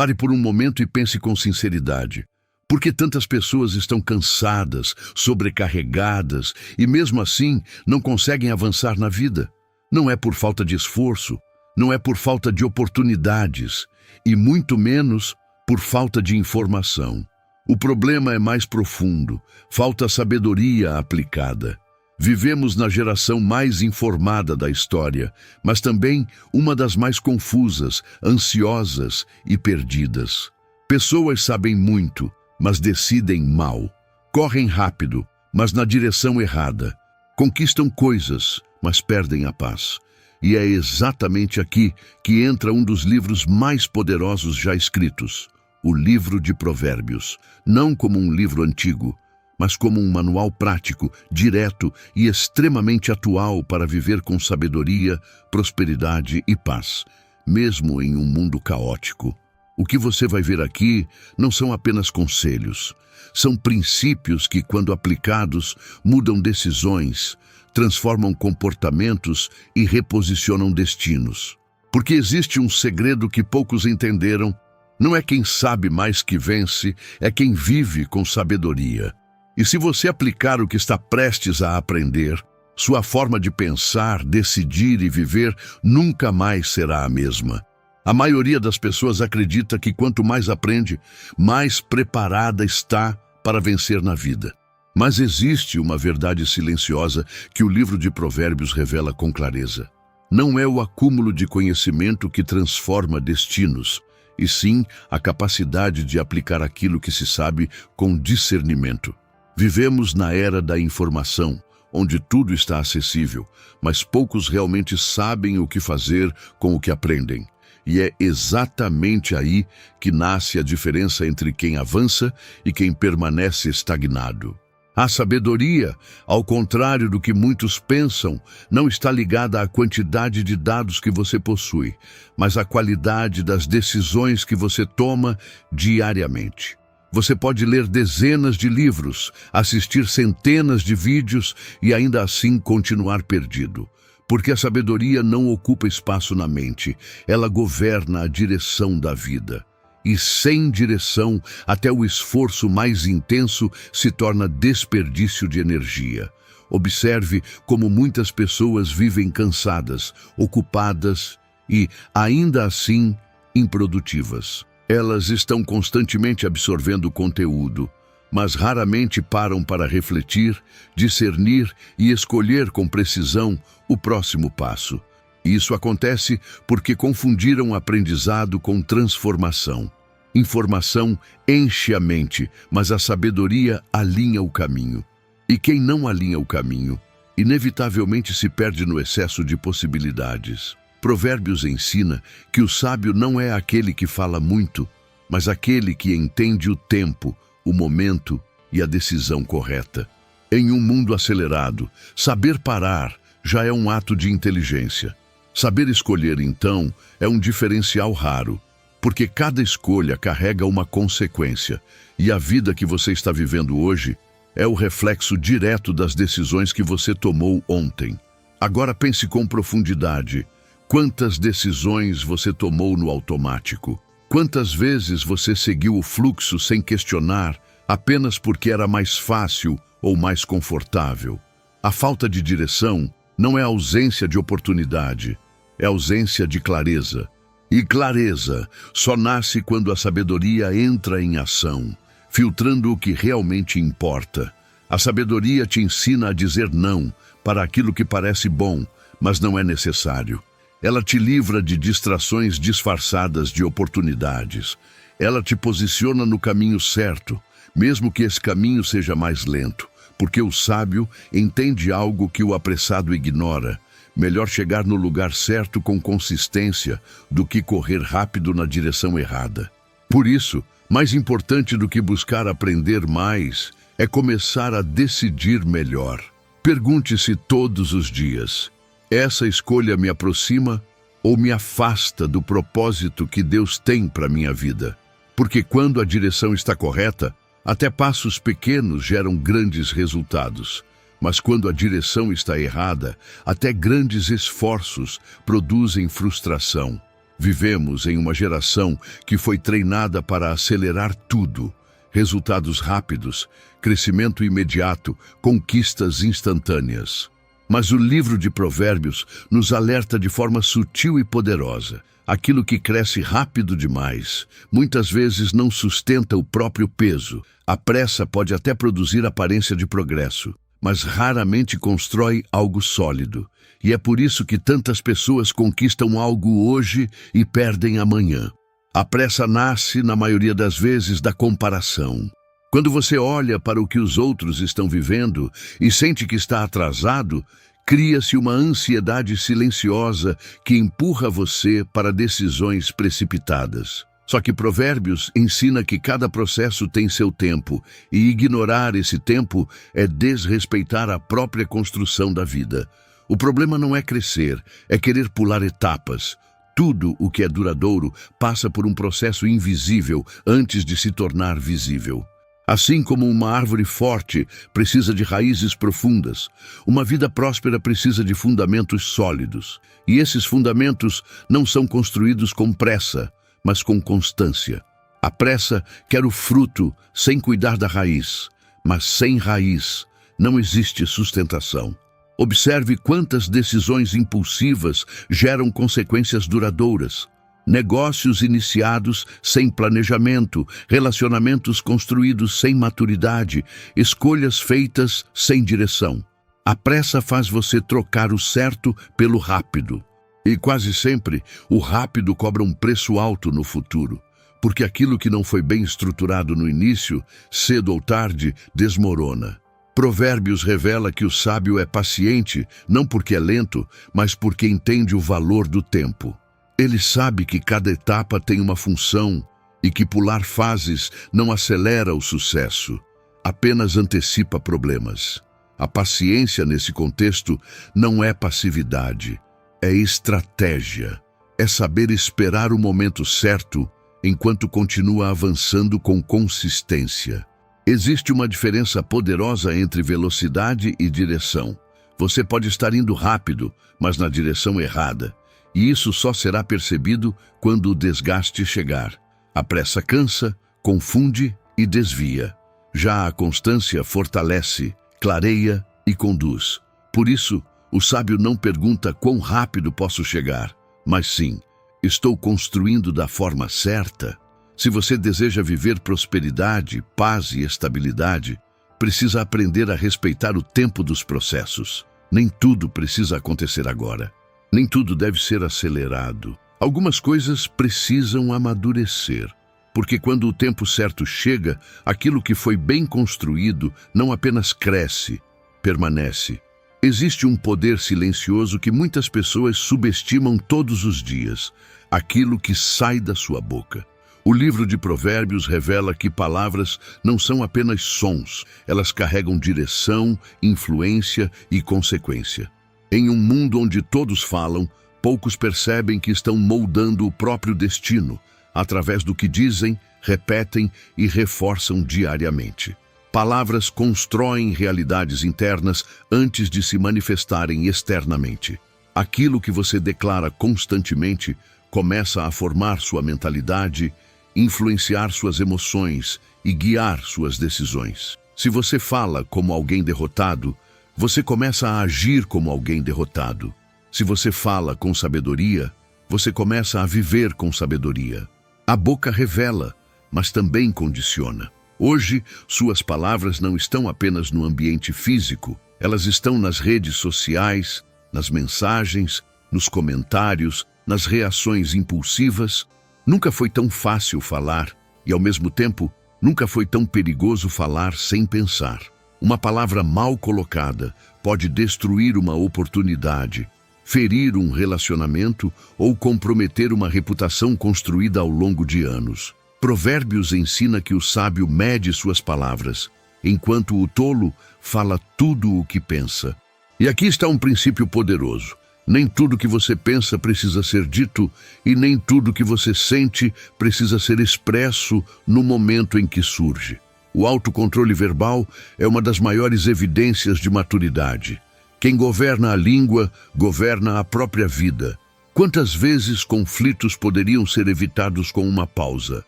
Pare por um momento e pense com sinceridade. Por que tantas pessoas estão cansadas, sobrecarregadas e mesmo assim não conseguem avançar na vida? Não é por falta de esforço, não é por falta de oportunidades e muito menos por falta de informação. O problema é mais profundo, falta sabedoria aplicada. Vivemos na geração mais informada da história, mas também uma das mais confusas, ansiosas e perdidas. Pessoas sabem muito, mas decidem mal. Correm rápido, mas na direção errada. Conquistam coisas, mas perdem a paz. E é exatamente aqui que entra um dos livros mais poderosos já escritos, o livro de Provérbios. Não como um livro antigo, mas como um manual prático, direto e extremamente atual para viver com sabedoria, prosperidade e paz, mesmo em um mundo caótico. O que você vai ver aqui não são apenas conselhos, são princípios que, quando aplicados, mudam decisões, transformam comportamentos e reposicionam destinos. Porque existe um segredo que poucos entenderam: não é quem sabe mais que vence, é quem vive com sabedoria. E se você aplicar o que está prestes a aprender, sua forma de pensar, decidir e viver nunca mais será a mesma. A maioria das pessoas acredita que quanto mais aprende, mais preparada está para vencer na vida. Mas existe uma verdade silenciosa que o livro de Provérbios revela com clareza. Não é o acúmulo de conhecimento que transforma destinos, e sim a capacidade de aplicar aquilo que se sabe com discernimento. Vivemos na era da informação, onde tudo está acessível, mas poucos realmente sabem o que fazer com o que aprendem. E é exatamente aí que nasce a diferença entre quem avança e quem permanece estagnado. A sabedoria, ao contrário do que muitos pensam, não está ligada à quantidade de dados que você possui, mas à qualidade das decisões que você toma diariamente. Você pode ler dezenas de livros, assistir centenas de vídeos e ainda assim continuar perdido. Porque a sabedoria não ocupa espaço na mente, ela governa a direção da vida. E sem direção, até o esforço mais intenso se torna desperdício de energia. Observe como muitas pessoas vivem cansadas, ocupadas e, ainda assim, improdutivas. Elas estão constantemente absorvendo conteúdo, mas raramente param para refletir, discernir e escolher com precisão o próximo passo. Isso acontece porque confundiram aprendizado com transformação. Informação enche a mente, mas a sabedoria alinha o caminho. E quem não alinha o caminho, inevitavelmente se perde no excesso de possibilidades. Provérbios ensina que o sábio não é aquele que fala muito, mas aquele que entende o tempo, o momento e a decisão correta. Em um mundo acelerado, saber parar já é um ato de inteligência. Saber escolher, então, é um diferencial raro, porque cada escolha carrega uma consequência, e a vida que você está vivendo hoje é o reflexo direto das decisões que você tomou ontem. Agora pense com profundidade. Quantas decisões você tomou no automático? Quantas vezes você seguiu o fluxo sem questionar, apenas porque era mais fácil ou mais confortável? A falta de direção não é ausência de oportunidade, é ausência de clareza. E clareza só nasce quando a sabedoria entra em ação, filtrando o que realmente importa. A sabedoria te ensina a dizer não para aquilo que parece bom, mas não é necessário. Ela te livra de distrações disfarçadas de oportunidades. Ela te posiciona no caminho certo, mesmo que esse caminho seja mais lento, porque o sábio entende algo que o apressado ignora. Melhor chegar no lugar certo com consistência do que correr rápido na direção errada. Por isso, mais importante do que buscar aprender mais, é começar a decidir melhor. Pergunte-se todos os dias: essa escolha me aproxima ou me afasta do propósito que Deus tem para minha vida? Porque quando a direção está correta, até passos pequenos geram grandes resultados. Mas quando a direção está errada, até grandes esforços produzem frustração. Vivemos em uma geração que foi treinada para acelerar tudo. Resultados rápidos, crescimento imediato, conquistas instantâneas. Mas o livro de Provérbios nos alerta de forma sutil e poderosa. Aquilo que cresce rápido demais, muitas vezes não sustenta o próprio peso. A pressa pode até produzir aparência de progresso, mas raramente constrói algo sólido. E é por isso que tantas pessoas conquistam algo hoje e perdem amanhã. A pressa nasce, na maioria das vezes, da comparação. Quando você olha para o que os outros estão vivendo e sente que está atrasado, cria-se uma ansiedade silenciosa que empurra você para decisões precipitadas. Só que Provérbios ensina que cada processo tem seu tempo, e ignorar esse tempo é desrespeitar a própria construção da vida. O problema não é crescer, é querer pular etapas. Tudo o que é duradouro passa por um processo invisível antes de se tornar visível. Assim como uma árvore forte precisa de raízes profundas, uma vida próspera precisa de fundamentos sólidos. E esses fundamentos não são construídos com pressa, mas com constância. A pressa quer o fruto sem cuidar da raiz, mas sem raiz não existe sustentação. Observe quantas decisões impulsivas geram consequências duradouras. Negócios iniciados sem planejamento, relacionamentos construídos sem maturidade, escolhas feitas sem direção. A pressa faz você trocar o certo pelo rápido. E quase sempre, o rápido cobra um preço alto no futuro, porque aquilo que não foi bem estruturado no início, cedo ou tarde, desmorona. Provérbios revela que o sábio é paciente, não porque é lento, mas porque entende o valor do tempo. Ele sabe que cada etapa tem uma função e que pular fases não acelera o sucesso, apenas antecipa problemas. A paciência nesse contexto não é passividade, é estratégia. É saber esperar o momento certo enquanto continua avançando com consistência. Existe uma diferença poderosa entre velocidade e direção. Você pode estar indo rápido, mas na direção errada. E isso só será percebido quando o desgaste chegar. A pressa cansa, confunde e desvia. Já a constância fortalece, clareia e conduz. Por isso, o sábio não pergunta quão rápido posso chegar, mas sim, estou construindo da forma certa? Se você deseja viver prosperidade, paz e estabilidade, precisa aprender a respeitar o tempo dos processos. Nem tudo precisa acontecer agora. Nem tudo deve ser acelerado. Algumas coisas precisam amadurecer, porque quando o tempo certo chega, aquilo que foi bem construído não apenas cresce, permanece. Existe um poder silencioso que muitas pessoas subestimam todos os dias, aquilo que sai da sua boca. O livro de Provérbios revela que palavras não são apenas sons, elas carregam direção, influência e consequência. Em um mundo onde todos falam, poucos percebem que estão moldando o próprio destino, através do que dizem, repetem e reforçam diariamente. Palavras constroem realidades internas antes de se manifestarem externamente. Aquilo que você declara constantemente começa a formar sua mentalidade, influenciar suas emoções e guiar suas decisões. Se você fala como alguém derrotado, você começa a agir como alguém derrotado. Se você fala com sabedoria, você começa a viver com sabedoria. A boca revela, mas também condiciona. Hoje, suas palavras não estão apenas no ambiente físico, elas estão nas redes sociais, nas mensagens, nos comentários, nas reações impulsivas. Nunca foi tão fácil falar e, ao mesmo tempo, nunca foi tão perigoso falar sem pensar. Uma palavra mal colocada pode destruir uma oportunidade, ferir um relacionamento ou comprometer uma reputação construída ao longo de anos. Provérbios ensina que o sábio mede suas palavras, enquanto o tolo fala tudo o que pensa. E aqui está um princípio poderoso. Nem tudo que você pensa precisa ser dito e nem tudo que você sente precisa ser expresso no momento em que surge. O autocontrole verbal é uma das maiores evidências de maturidade. Quem governa a língua, governa a própria vida. Quantas vezes conflitos poderiam ser evitados com uma pausa?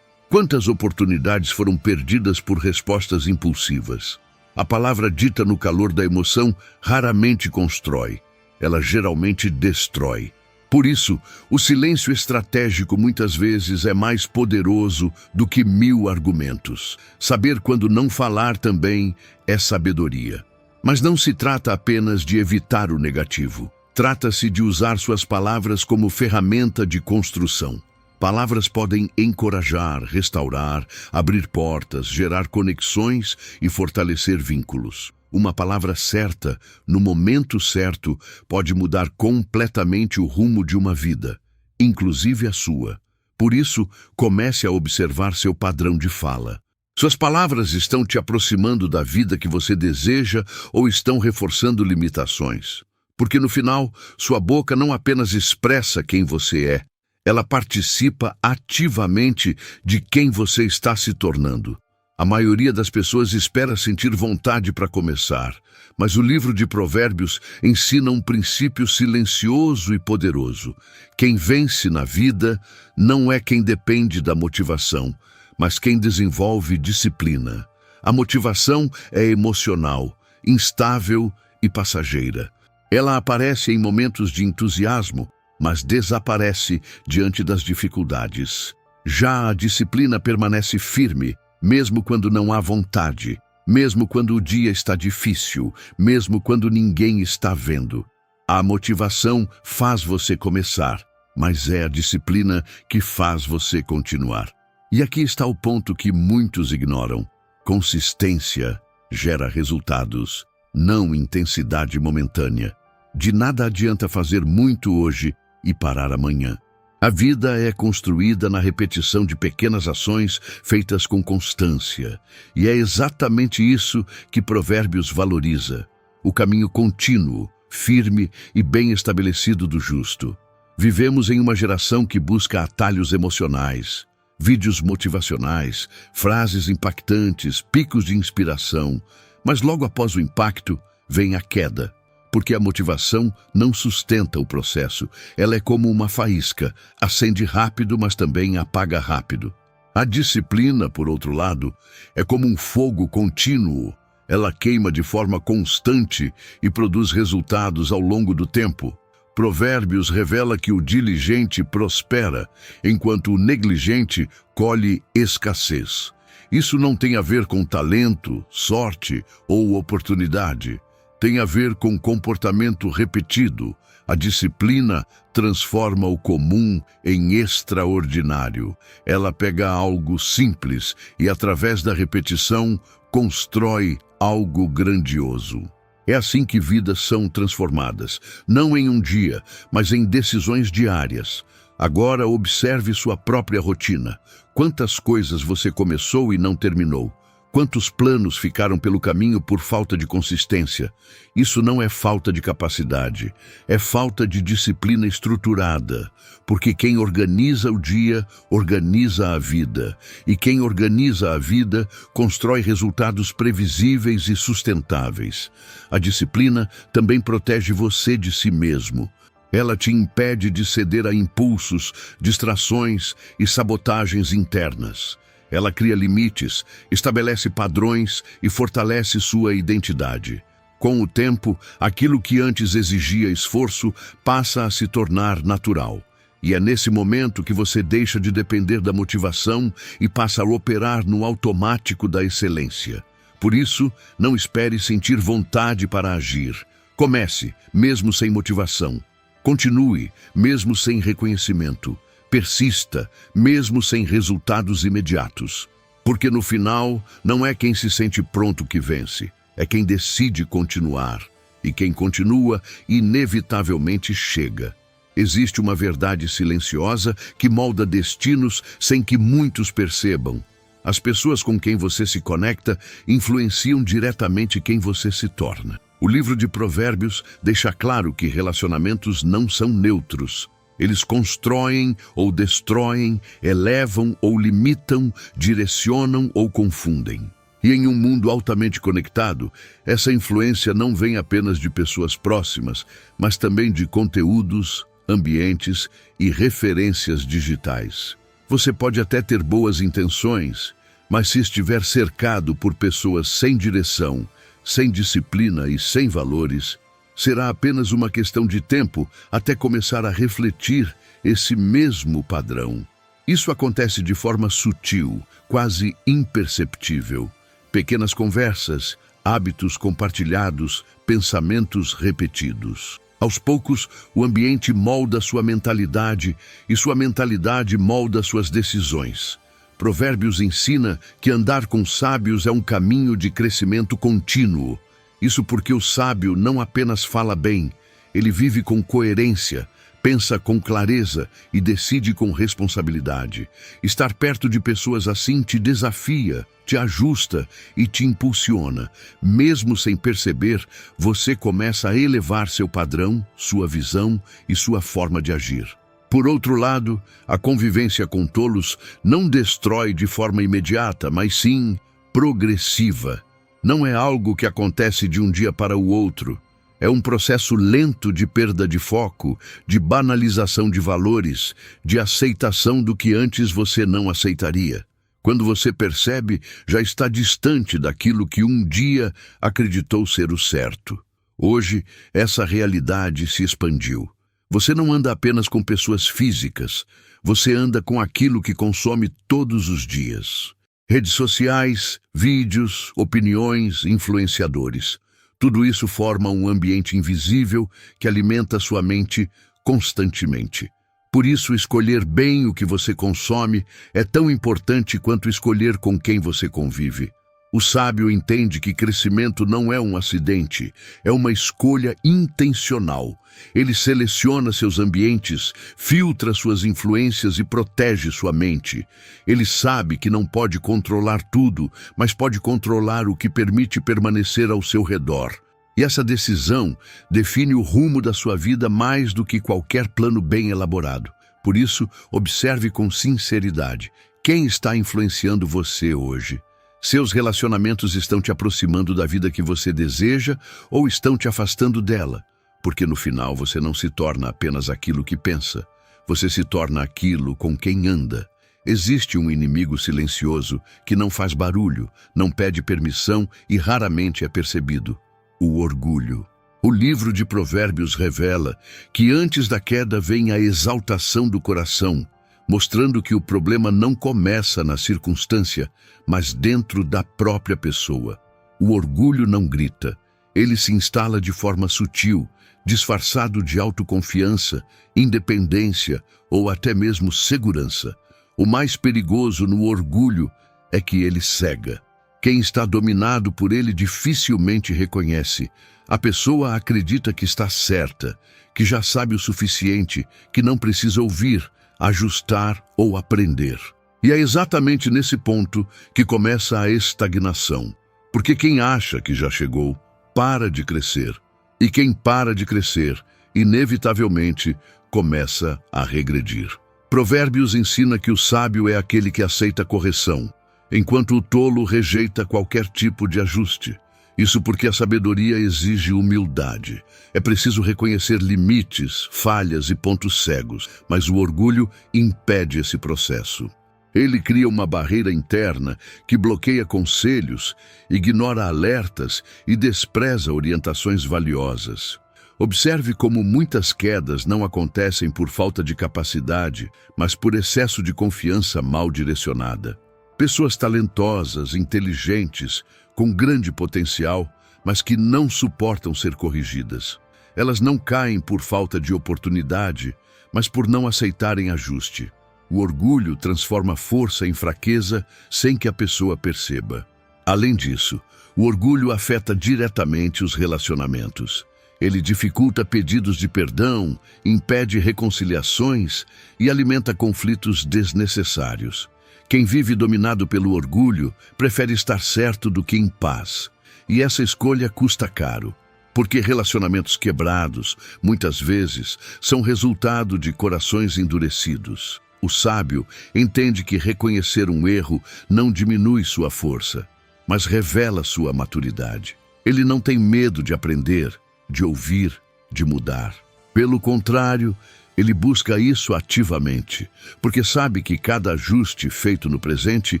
Quantas oportunidades foram perdidas por respostas impulsivas? A palavra dita no calor da emoção raramente constrói, ela geralmente destrói. Por isso, o silêncio estratégico muitas vezes é mais poderoso do que 1000 argumentos. Saber quando não falar também é sabedoria. Mas não se trata apenas de evitar o negativo. Trata-se de usar suas palavras como ferramenta de construção. Palavras podem encorajar, restaurar, abrir portas, gerar conexões e fortalecer vínculos. Uma palavra certa, no momento certo, pode mudar completamente o rumo de uma vida, inclusive a sua. Por isso, comece a observar seu padrão de fala. Suas palavras estão te aproximando da vida que você deseja ou estão reforçando limitações? Porque no final, sua boca não apenas expressa quem você é, ela participa ativamente de quem você está se tornando. A maioria das pessoas espera sentir vontade para começar, mas o livro de Provérbios ensina um princípio silencioso e poderoso. Quem vence na vida não é quem depende da motivação, mas quem desenvolve disciplina. A motivação é emocional, instável e passageira. Ela aparece em momentos de entusiasmo, mas desaparece diante das dificuldades. Já a disciplina permanece firme, mesmo quando não há vontade, mesmo quando o dia está difícil, mesmo quando ninguém está vendo. A motivação faz você começar, mas é a disciplina que faz você continuar. E aqui está o ponto que muitos ignoram. Consistência gera resultados, não intensidade momentânea. De nada adianta fazer muito hoje e parar amanhã. A vida é construída na repetição de pequenas ações feitas com constância. E é exatamente isso que Provérbios valoriza: o caminho contínuo, firme e bem estabelecido do justo. Vivemos em uma geração que busca atalhos emocionais, vídeos motivacionais, frases impactantes, picos de inspiração. Mas logo após o impacto, vem a queda. Porque a motivação não sustenta o processo. Ela é como uma faísca, acende rápido, mas também apaga rápido. A disciplina, por outro lado, é como um fogo contínuo. Ela queima de forma constante e produz resultados ao longo do tempo. Provérbios revela que o diligente prospera, enquanto o negligente colhe escassez. Isso não tem a ver com talento, sorte ou oportunidade. Tem a ver com comportamento repetido. A disciplina transforma o comum em extraordinário. Ela pega algo simples e, através da repetição, constrói algo grandioso. É assim que vidas são transformadas, não em um dia, mas em decisões diárias. Agora observe sua própria rotina. Quantas coisas você começou e não terminou? Quantos planos ficaram pelo caminho por falta de consistência? Isso não é falta de capacidade, é falta de disciplina estruturada. Porque quem organiza o dia, organiza a vida. E quem organiza a vida, constrói resultados previsíveis e sustentáveis. A disciplina também protege você de si mesmo. Ela te impede de ceder a impulsos, distrações e sabotagens internas. Ela cria limites, estabelece padrões e fortalece sua identidade. Com o tempo, aquilo que antes exigia esforço passa a se tornar natural. E é nesse momento que você deixa de depender da motivação e passa a operar no automático da excelência. Por isso, não espere sentir vontade para agir. Comece, mesmo sem motivação. Continue, mesmo sem reconhecimento. Persista, mesmo sem resultados imediatos. Porque no final, não é quem se sente pronto que vence, é quem decide continuar. E quem continua, inevitavelmente chega. Existe uma verdade silenciosa que molda destinos sem que muitos percebam. As pessoas com quem você se conecta influenciam diretamente quem você se torna. O livro de Provérbios deixa claro que relacionamentos não são neutros. Eles constroem ou destroem, elevam ou limitam, direcionam ou confundem. E em um mundo altamente conectado, essa influência não vem apenas de pessoas próximas, mas também de conteúdos, ambientes e referências digitais. Você pode até ter boas intenções, mas se estiver cercado por pessoas sem direção, sem disciplina e sem valores, será apenas uma questão de tempo até começar a refletir esse mesmo padrão. Isso acontece de forma sutil, quase imperceptível. Pequenas conversas, hábitos compartilhados, pensamentos repetidos. Aos poucos, o ambiente molda sua mentalidade e sua mentalidade molda suas decisões. Provérbios ensina que andar com sábios é um caminho de crescimento contínuo. Isso porque o sábio não apenas fala bem, ele vive com coerência, pensa com clareza e decide com responsabilidade. Estar perto de pessoas assim te desafia, te ajusta e te impulsiona. Mesmo sem perceber, você começa a elevar seu padrão, sua visão e sua forma de agir. Por outro lado, a convivência com tolos não destrói de forma imediata, mas sim progressiva. Não é algo que acontece de um dia para o outro. É um processo lento de perda de foco, de banalização de valores, de aceitação do que antes você não aceitaria. Quando você percebe, já está distante daquilo que um dia acreditou ser o certo. Hoje, essa realidade se expandiu. Você não anda apenas com pessoas físicas, você anda com aquilo que consome todos os dias. Redes sociais, vídeos, opiniões, influenciadores. Tudo isso forma um ambiente invisível que alimenta sua mente constantemente. Por isso, escolher bem o que você consome é tão importante quanto escolher com quem você convive. O sábio entende que crescimento não é um acidente, é uma escolha intencional. Ele seleciona seus ambientes, filtra suas influências e protege sua mente. Ele sabe que não pode controlar tudo, mas pode controlar o que permite permanecer ao seu redor. E essa decisão define o rumo da sua vida mais do que qualquer plano bem elaborado. Por isso, observe com sinceridade quem está influenciando você hoje. Seus relacionamentos estão te aproximando da vida que você deseja ou estão te afastando dela? Porque no final você não se torna apenas aquilo que pensa, você se torna aquilo com quem anda. Existe um inimigo silencioso que não faz barulho, não pede permissão e raramente é percebido: o orgulho. O livro de Provérbios revela que antes da queda vem a exaltação do coração, mostrando que o problema não começa na circunstância, mas dentro da própria pessoa. O orgulho não grita, ele se instala de forma sutil, disfarçado de autoconfiança, independência ou até mesmo segurança. O mais perigoso no orgulho é que ele cega. Quem está dominado por ele dificilmente reconhece. A pessoa acredita que está certa, que já sabe o suficiente, que não precisa ouvir, ajustar ou aprender. E é exatamente nesse ponto que começa a estagnação. Porque quem acha que já chegou, para de crescer. E quem para de crescer, inevitavelmente, começa a regredir. Provérbios ensina que o sábio é aquele que aceita correção, enquanto o tolo rejeita qualquer tipo de ajuste. Isso porque a sabedoria exige humildade. É preciso reconhecer limites, falhas e pontos cegos, mas o orgulho impede esse processo. Ele cria uma barreira interna que bloqueia conselhos, ignora alertas e despreza orientações valiosas. Observe como muitas quedas não acontecem por falta de capacidade, mas por excesso de confiança mal direcionada. Pessoas talentosas, inteligentes, com grande potencial, mas que não suportam ser corrigidas. Elas não caem por falta de oportunidade, mas por não aceitarem ajuste. O orgulho transforma força em fraqueza sem que a pessoa perceba. Além disso, o orgulho afeta diretamente os relacionamentos. Ele dificulta pedidos de perdão, impede reconciliações e alimenta conflitos desnecessários. Quem vive dominado pelo orgulho prefere estar certo do que em paz. E essa escolha custa caro, porque relacionamentos quebrados, muitas vezes, são resultado de corações endurecidos. O sábio entende que reconhecer um erro não diminui sua força, mas revela sua maturidade. Ele não tem medo de aprender, de ouvir, de mudar. Pelo contrário, Ele busca isso ativamente, porque sabe que cada ajuste feito no presente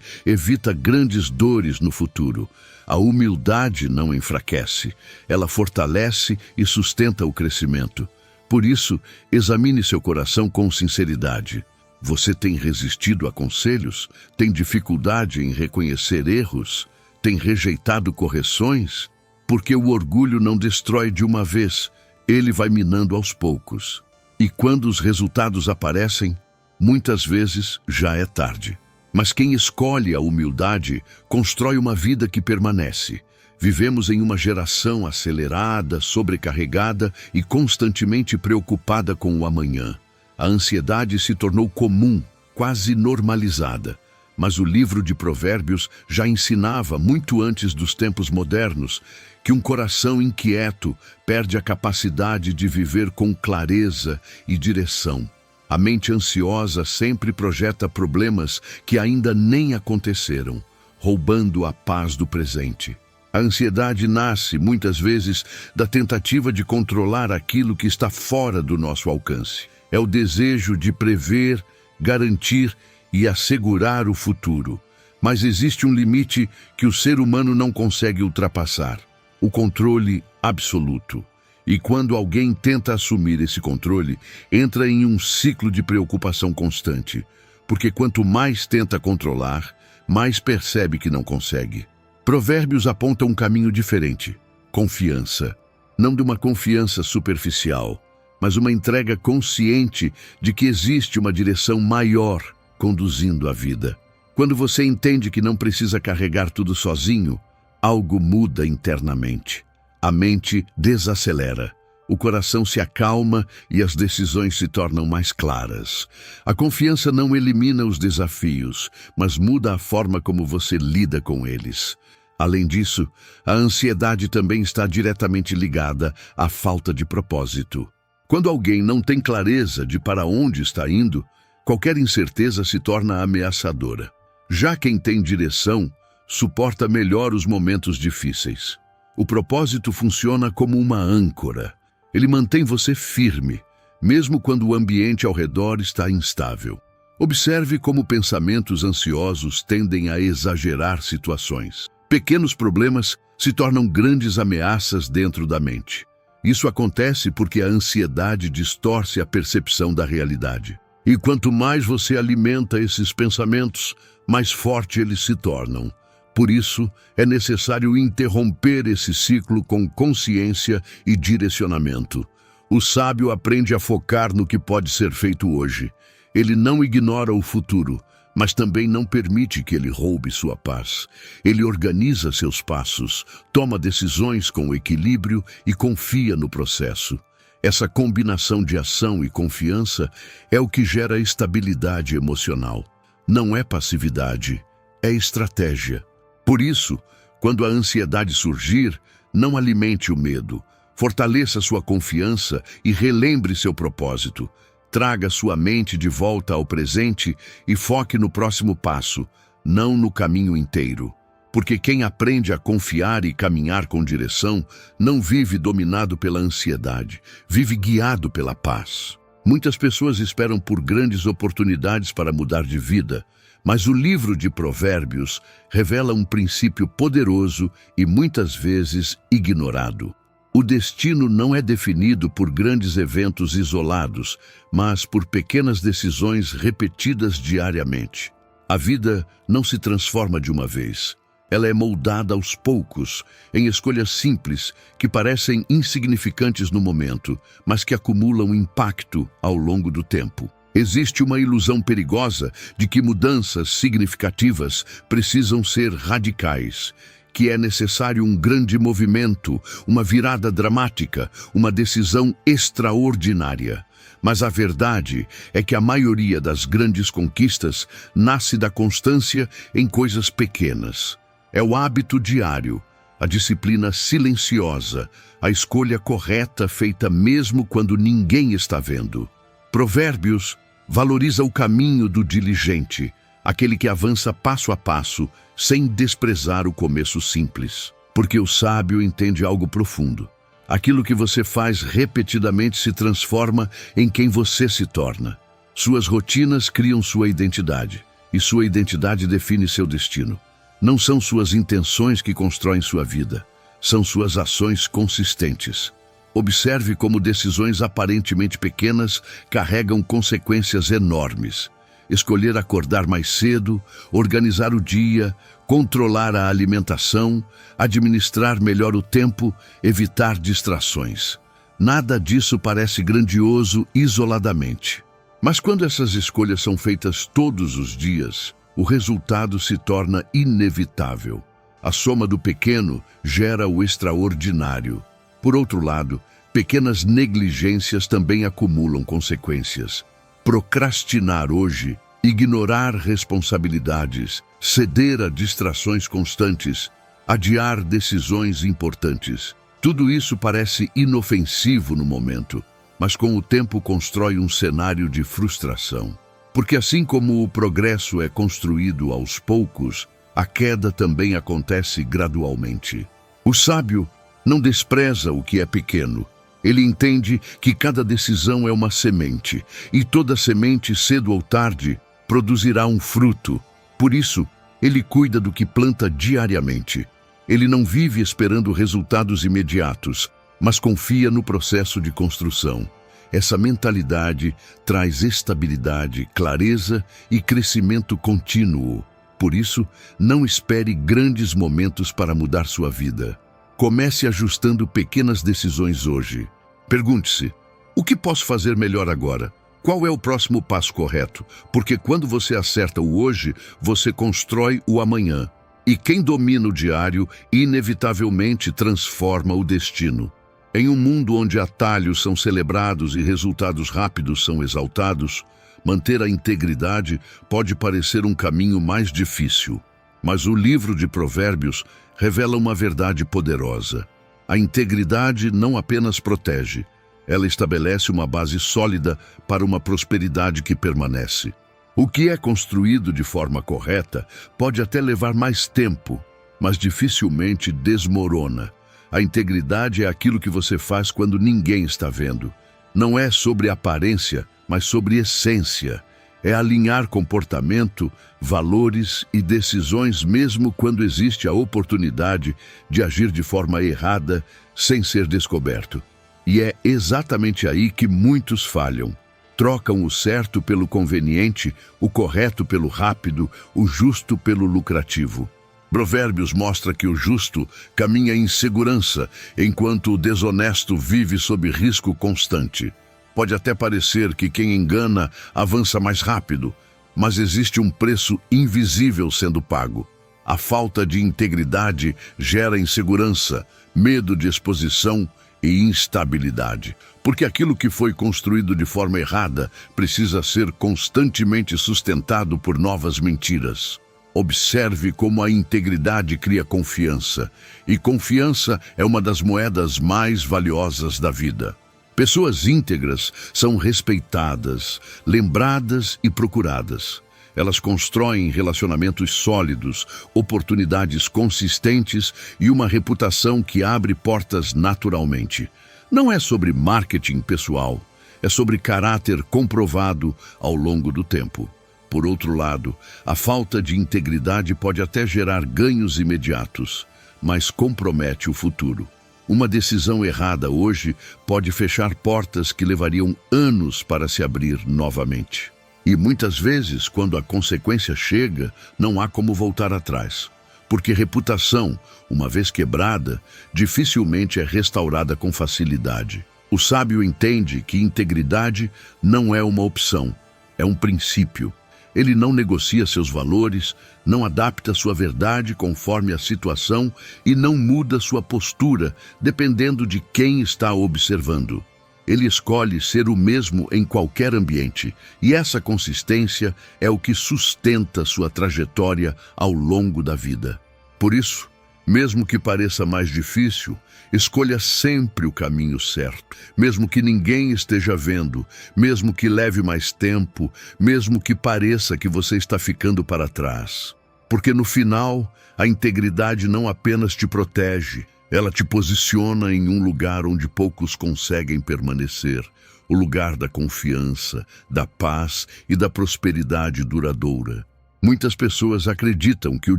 evita grandes dores no futuro. A humildade não enfraquece, ela fortalece e sustenta o crescimento. Por isso, examine seu coração com sinceridade. Você tem resistido a conselhos? Tem dificuldade em reconhecer erros? Tem rejeitado correções? Porque o orgulho não destrói de uma vez, ele vai minando aos poucos. E quando os resultados aparecem, muitas vezes já é tarde. Mas quem escolhe a humildade constrói uma vida que permanece. Vivemos em uma geração acelerada, sobrecarregada e constantemente preocupada com o amanhã. A ansiedade se tornou comum, quase normalizada. Mas o livro de Provérbios já ensinava, muito antes dos tempos modernos, que um coração inquieto perde a capacidade de viver com clareza e direção. A mente ansiosa sempre projeta problemas que ainda nem aconteceram, roubando a paz do presente. A ansiedade nasce, muitas vezes, da tentativa de controlar aquilo que está fora do nosso alcance. É o desejo de prever, garantir e assegurar o futuro. Mas existe um limite que o ser humano não consegue ultrapassar: o controle absoluto. E quando alguém tenta assumir esse controle, entra em um ciclo de preocupação constante, porque quanto mais tenta controlar, mais percebe que não consegue. Provérbios aponta um caminho diferente: confiança. Não de uma confiança superficial, mas uma entrega consciente de que existe uma direção maior conduzindo a vida. Quando você entende que não precisa carregar tudo sozinho, algo muda internamente. A mente desacelera, o coração se acalma e as decisões se tornam mais claras. A confiança não elimina os desafios, mas muda a forma como você lida com eles. Além disso, a ansiedade também está diretamente ligada à falta de propósito. Quando alguém não tem clareza de para onde está indo, qualquer incerteza se torna ameaçadora. Já quem tem direção, suporta melhor os momentos difíceis. O propósito funciona como uma âncora. Ele mantém você firme, mesmo quando o ambiente ao redor está instável. Observe como pensamentos ansiosos tendem a exagerar situações. Pequenos problemas se tornam grandes ameaças dentro da mente. Isso acontece porque a ansiedade distorce a percepção da realidade. E quanto mais você alimenta esses pensamentos, mais forte eles se tornam. Por isso, é necessário interromper esse ciclo com consciência e direcionamento. O sábio aprende a focar no que pode ser feito hoje. Ele não ignora o futuro, mas também não permite que ele roube sua paz. Ele organiza seus passos, toma decisões com equilíbrio e confia no processo. Essa combinação de ação e confiança é o que gera estabilidade emocional. Não é passividade, é estratégia. Por isso, quando a ansiedade surgir, não alimente o medo. Fortaleça sua confiança e relembre seu propósito. Traga sua mente de volta ao presente e foque no próximo passo, não no caminho inteiro. Porque quem aprende a confiar e caminhar com direção não vive dominado pela ansiedade, vive guiado pela paz. Muitas pessoas esperam por grandes oportunidades para mudar de vida, mas o livro de Provérbios revela um princípio poderoso e muitas vezes ignorado. O destino não é definido por grandes eventos isolados, mas por pequenas decisões repetidas diariamente. A vida não se transforma de uma vez. Ela é moldada aos poucos, em escolhas simples que parecem insignificantes no momento, mas que acumulam impacto ao longo do tempo. Existe uma ilusão perigosa de que mudanças significativas precisam ser radicais, que é necessário um grande movimento, uma virada dramática, uma decisão extraordinária. Mas a verdade é que a maioria das grandes conquistas nasce da constância em coisas pequenas. É o hábito diário, a disciplina silenciosa, a escolha correta feita mesmo quando ninguém está vendo. Provérbios valoriza o caminho do diligente, aquele que avança passo a passo, sem desprezar o começo simples. Porque o sábio entende algo profundo. Aquilo que você faz repetidamente se transforma em quem você se torna. Suas rotinas criam sua identidade, e sua identidade define seu destino. Não são suas intenções que constroem sua vida, são suas ações consistentes. Observe como decisões aparentemente pequenas carregam consequências enormes. Escolher acordar mais cedo, organizar o dia, controlar a alimentação, administrar melhor o tempo, evitar distrações. Nada disso parece grandioso isoladamente. Mas quando essas escolhas são feitas todos os dias, o resultado se torna inevitável. A soma do pequeno gera o extraordinário. Por outro lado, pequenas negligências também acumulam consequências. Procrastinar hoje, ignorar responsabilidades, ceder a distrações constantes, adiar decisões importantes. Tudo isso parece inofensivo no momento, mas com o tempo constrói um cenário de frustração. Porque assim como o progresso é construído aos poucos, a queda também acontece gradualmente. O sábio não despreza o que é pequeno. Ele entende que cada decisão é uma semente, e toda semente, cedo ou tarde, produzirá um fruto. Por isso, ele cuida do que planta diariamente. Ele não vive esperando resultados imediatos, mas confia no processo de construção. Essa mentalidade traz estabilidade, clareza e crescimento contínuo. Por isso, não espere grandes momentos para mudar sua vida. Comece ajustando pequenas decisões hoje. Pergunte-se: o que posso fazer melhor agora? Qual é o próximo passo correto? Porque quando você acerta o hoje, você constrói o amanhã. E quem domina o diário, inevitavelmente transforma o destino. Em um mundo onde atalhos são celebrados e resultados rápidos são exaltados, manter a integridade pode parecer um caminho mais difícil. Mas o livro de Provérbios revela uma verdade poderosa. A integridade não apenas protege, ela estabelece uma base sólida para uma prosperidade que permanece. O que é construído de forma correta pode até levar mais tempo, mas dificilmente desmorona. A integridade é aquilo que você faz quando ninguém está vendo. Não é sobre aparência, mas sobre essência. É alinhar comportamento, valores e decisões mesmo quando existe a oportunidade de agir de forma errada sem ser descoberto. E é exatamente aí que muitos falham. Trocam o certo pelo conveniente, o correto pelo rápido, o justo pelo lucrativo. Provérbios mostra que o justo caminha em segurança, enquanto o desonesto vive sob risco constante. Pode até parecer que quem engana avança mais rápido, mas existe um preço invisível sendo pago. A falta de integridade gera insegurança, medo de exposição e instabilidade, porque aquilo que foi construído de forma errada precisa ser constantemente sustentado por novas mentiras. Observe como a integridade cria confiança, e confiança é uma das moedas mais valiosas da vida. Pessoas íntegras são respeitadas, lembradas e procuradas. Elas constroem relacionamentos sólidos, oportunidades consistentes e uma reputação que abre portas naturalmente. Não é sobre marketing pessoal, é sobre caráter comprovado ao longo do tempo. Por outro lado, a falta de integridade pode até gerar ganhos imediatos, mas compromete o futuro. Uma decisão errada hoje pode fechar portas que levariam anos para se abrir novamente. E muitas vezes, quando a consequência chega, não há como voltar atrás. Porque reputação, uma vez quebrada, dificilmente é restaurada com facilidade. O sábio entende que integridade não é uma opção, é um princípio. Ele não negocia seus valores, não adapta sua verdade conforme a situação e não muda sua postura, dependendo de quem está observando. Ele escolhe ser o mesmo em qualquer ambiente, e essa consistência é o que sustenta sua trajetória ao longo da vida. Por isso, mesmo que pareça mais difícil, escolha sempre o caminho certo. Mesmo que ninguém esteja vendo, mesmo que leve mais tempo, mesmo que pareça que você está ficando para trás. Porque no final, a integridade não apenas te protege, Ela te posiciona em um lugar onde poucos conseguem permanecer, o lugar da confiança, da paz e da prosperidade duradoura. Muitas pessoas acreditam que o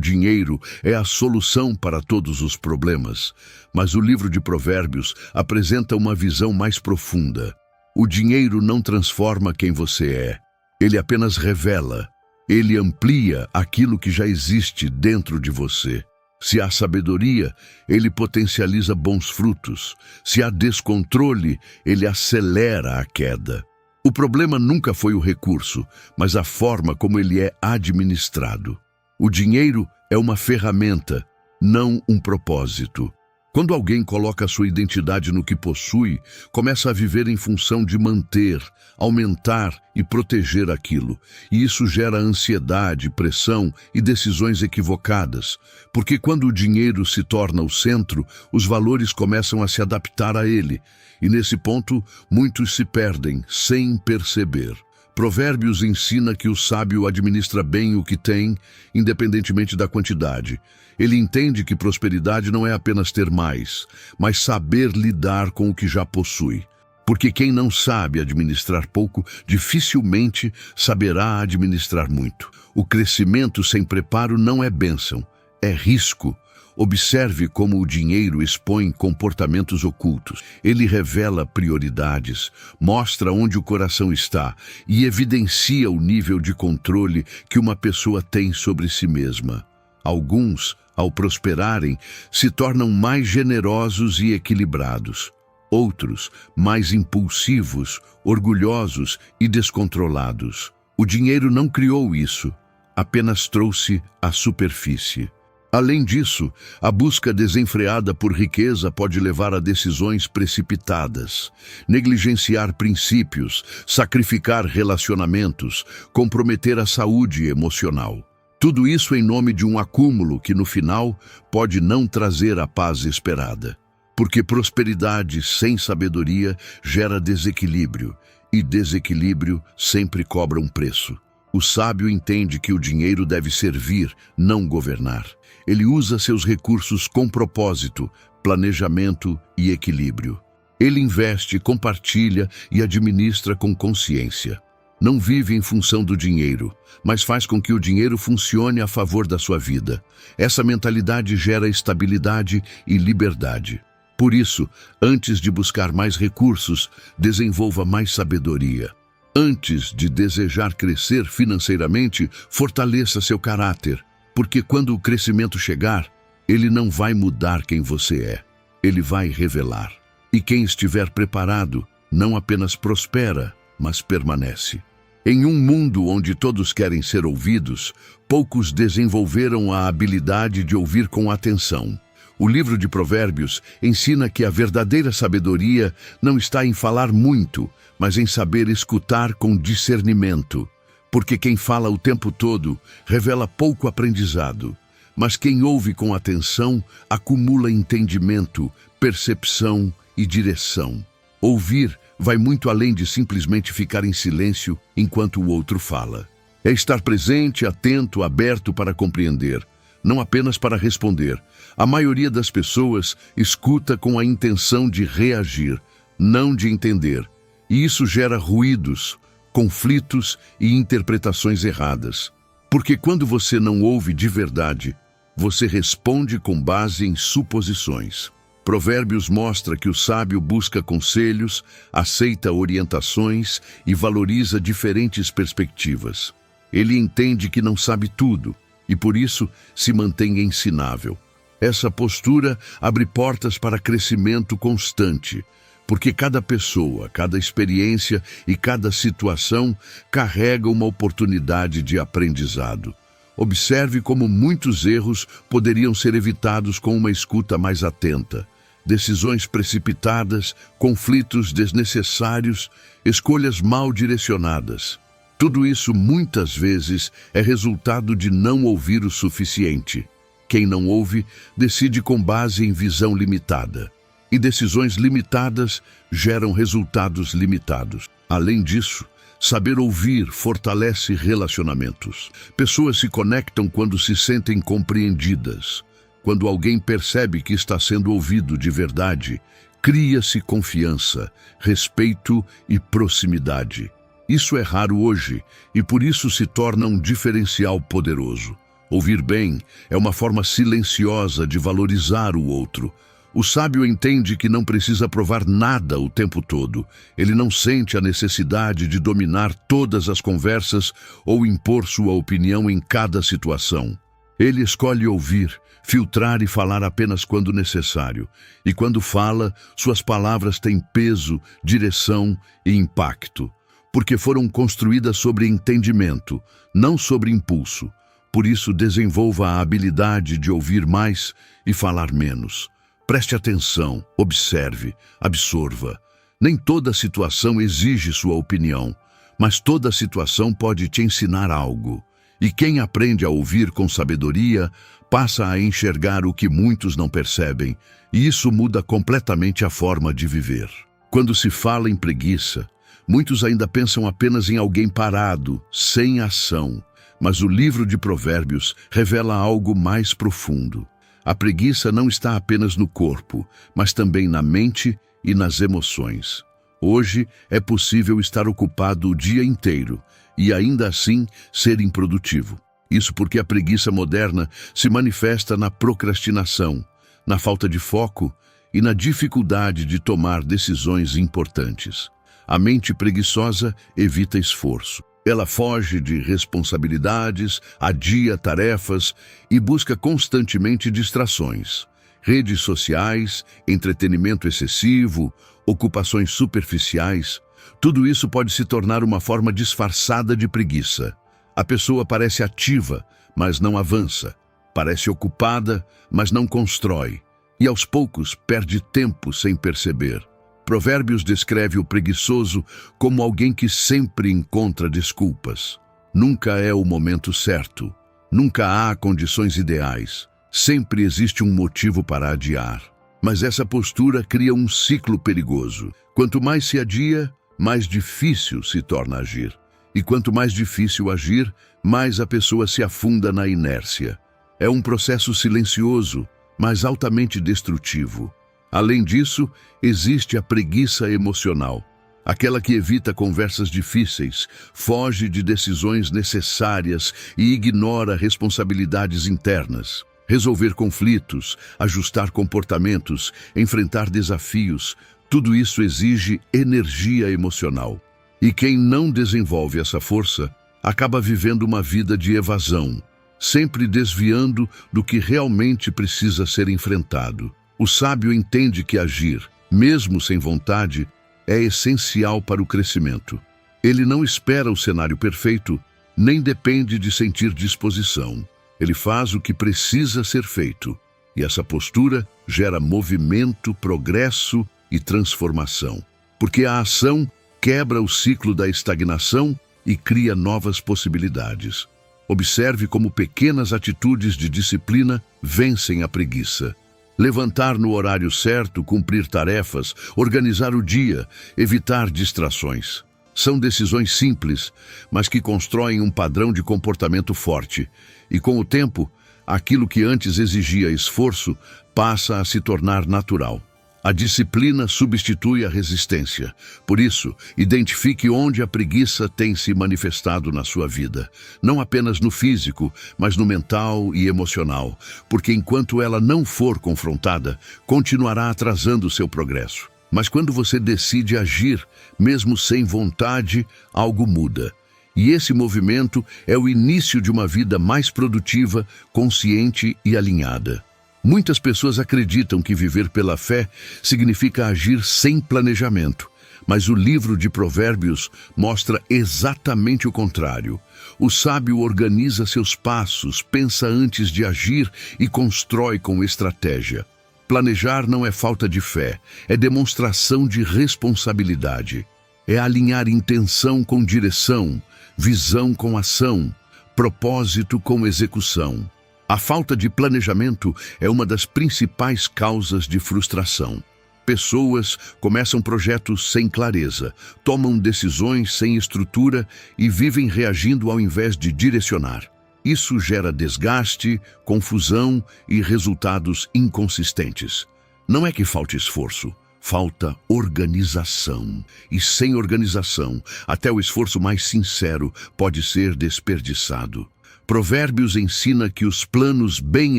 dinheiro é a solução para todos os problemas, mas o livro de Provérbios apresenta uma visão mais profunda. O dinheiro não transforma quem você é, ele apenas revela. Ele amplia aquilo que já existe dentro de você. Se há sabedoria, ele potencializa bons frutos. Se há descontrole, ele acelera a queda. O problema nunca foi o recurso, mas a forma como ele é administrado. O dinheiro é uma ferramenta, não um propósito. Quando alguém coloca sua identidade no que possui, começa a viver em função de manter, aumentar e proteger aquilo. E isso gera ansiedade, pressão e decisões equivocadas. Porque quando o dinheiro se torna o centro, os valores começam a se adaptar a ele. E nesse ponto, muitos se perdem, sem perceber. Provérbios ensina que o sábio administra bem o que tem, independentemente da quantidade. Ele entende que prosperidade não é apenas ter mais, mas saber lidar com o que já possui. Porque quem não sabe administrar pouco, dificilmente saberá administrar muito. O crescimento sem preparo não é bênção, é risco. Observe como o dinheiro expõe comportamentos ocultos. Ele revela prioridades, mostra onde o coração está e evidencia o nível de controle que uma pessoa tem sobre si mesma. Alguns, ao prosperarem, se tornam mais generosos e equilibrados. Outros, mais impulsivos, orgulhosos e descontrolados. O dinheiro não criou isso, apenas trouxe à superfície. Além disso, a busca desenfreada por riqueza pode levar a decisões precipitadas, negligenciar princípios, sacrificar relacionamentos, comprometer a saúde emocional. Tudo isso em nome de um acúmulo que, no final, pode não trazer a paz esperada. Porque prosperidade sem sabedoria gera desequilíbrio, e desequilíbrio sempre cobra um preço. O sábio entende que o dinheiro deve servir, não governar. Ele usa seus recursos com propósito, planejamento e equilíbrio. Ele investe, compartilha e administra com consciência. Não vive em função do dinheiro, mas faz com que o dinheiro funcione a favor da sua vida. Essa mentalidade gera estabilidade e liberdade. Por isso, antes de buscar mais recursos, desenvolva mais sabedoria. Antes de desejar crescer financeiramente, fortaleça seu caráter. Porque quando o crescimento chegar, ele não vai mudar quem você é, ele vai revelar. E quem estiver preparado, não apenas prospera, mas permanece. Em um mundo onde todos querem ser ouvidos, poucos desenvolveram a habilidade de ouvir com atenção. O livro de Provérbios ensina que a verdadeira sabedoria não está em falar muito, mas em saber escutar com discernimento. Porque quem fala o tempo todo revela pouco aprendizado, mas quem ouve com atenção acumula entendimento, percepção e direção. Ouvir vai muito além de simplesmente ficar em silêncio enquanto o outro fala. É estar presente, atento, aberto para compreender, não apenas para responder. A maioria das pessoas escuta com a intenção de reagir, não de entender, e isso gera ruídos, conflitos e interpretações erradas. Porque quando você não ouve de verdade, você responde com base em suposições. Provérbios mostra que o sábio busca conselhos, aceita orientações e valoriza diferentes perspectivas. Ele entende que não sabe tudo e, por isso, se mantém ensinável. Essa postura abre portas para crescimento constante, porque cada pessoa, cada experiência e cada situação carrega uma oportunidade de aprendizado. Observe como muitos erros poderiam ser evitados com uma escuta mais atenta. Decisões precipitadas, conflitos desnecessários, escolhas mal direcionadas. Tudo isso muitas vezes é resultado de não ouvir o suficiente. Quem não ouve decide com base em visão limitada. E decisões limitadas geram resultados limitados. Além disso, saber ouvir fortalece relacionamentos. Pessoas se conectam quando se sentem compreendidas. Quando alguém percebe que está sendo ouvido de verdade, cria-se confiança, respeito e proximidade. Isso é raro hoje e por isso se torna um diferencial poderoso. Ouvir bem é uma forma silenciosa de valorizar o outro. O sábio entende que não precisa provar nada o tempo todo. Ele não sente a necessidade de dominar todas as conversas ou impor sua opinião em cada situação. Ele escolhe ouvir, filtrar e falar apenas quando necessário. E quando fala, suas palavras têm peso, direção e impacto, porque foram construídas sobre entendimento, não sobre impulso. Por isso, desenvolva a habilidade de ouvir mais e falar menos. Preste atenção, observe, absorva. Nem toda situação exige sua opinião, mas toda situação pode te ensinar algo. E quem aprende a ouvir com sabedoria, passa a enxergar o que muitos não percebem, e isso muda completamente a forma de viver. Quando se fala em preguiça, muitos ainda pensam apenas em alguém parado, sem ação. Mas o livro de Provérbios revela algo mais profundo. A preguiça não está apenas no corpo, mas também na mente e nas emoções. Hoje é possível estar ocupado o dia inteiro e ainda assim ser improdutivo. Isso porque a preguiça moderna se manifesta na procrastinação, na falta de foco e na dificuldade de tomar decisões importantes. A mente preguiçosa evita esforço. Ela foge de responsabilidades, adia tarefas e busca constantemente distrações. Redes sociais, entretenimento excessivo, ocupações superficiais, tudo isso pode se tornar uma forma disfarçada de preguiça. A pessoa parece ativa, mas não avança. Parece ocupada, mas não constrói. E aos poucos perde tempo sem perceber. Provérbios descreve o preguiçoso como alguém que sempre encontra desculpas. Nunca é o momento certo. Nunca há condições ideais. Sempre existe um motivo para adiar. Mas essa postura cria um ciclo perigoso. Quanto mais se adia, mais difícil se torna agir. E quanto mais difícil agir, mais a pessoa se afunda na inércia. É um processo silencioso, mas altamente destrutivo. Além disso, existe a preguiça emocional, aquela que evita conversas difíceis, foge de decisões necessárias e ignora responsabilidades internas. Resolver conflitos, ajustar comportamentos, enfrentar desafios, tudo isso exige energia emocional. E quem não desenvolve essa força, acaba vivendo uma vida de evasão, sempre desviando do que realmente precisa ser enfrentado. O sábio entende que agir, mesmo sem vontade, é essencial para o crescimento. Ele não espera o cenário perfeito, nem depende de sentir disposição. Ele faz o que precisa ser feito. E essa postura gera movimento, progresso e transformação. Porque a ação quebra o ciclo da estagnação e cria novas possibilidades. Observe como pequenas atitudes de disciplina vencem a preguiça. Levantar no horário certo, cumprir tarefas, organizar o dia, evitar distrações. São decisões simples, mas que constroem um padrão de comportamento forte. E com o tempo, aquilo que antes exigia esforço passa a se tornar natural. A disciplina substitui a resistência. Por isso, identifique onde a preguiça tem se manifestado na sua vida. Não apenas no físico, mas no mental e emocional. Porque enquanto ela não for confrontada, continuará atrasando o seu progresso. Mas quando você decide agir, mesmo sem vontade, algo muda. E esse movimento é o início de uma vida mais produtiva, consciente e alinhada. Muitas pessoas acreditam que viver pela fé significa agir sem planejamento, mas o livro de Provérbios mostra exatamente o contrário. O sábio organiza seus passos, pensa antes de agir e constrói com estratégia. Planejar não é falta de fé, é demonstração de responsabilidade. É alinhar intenção com direção, visão com ação, propósito com execução. A falta de planejamento é uma das principais causas de frustração. Pessoas começam projetos sem clareza, tomam decisões sem estrutura e vivem reagindo ao invés de direcionar. Isso gera desgaste, confusão e resultados inconsistentes. Não é que falte esforço, falta organização. E sem organização, até o esforço mais sincero pode ser desperdiçado. Provérbios ensina que os planos bem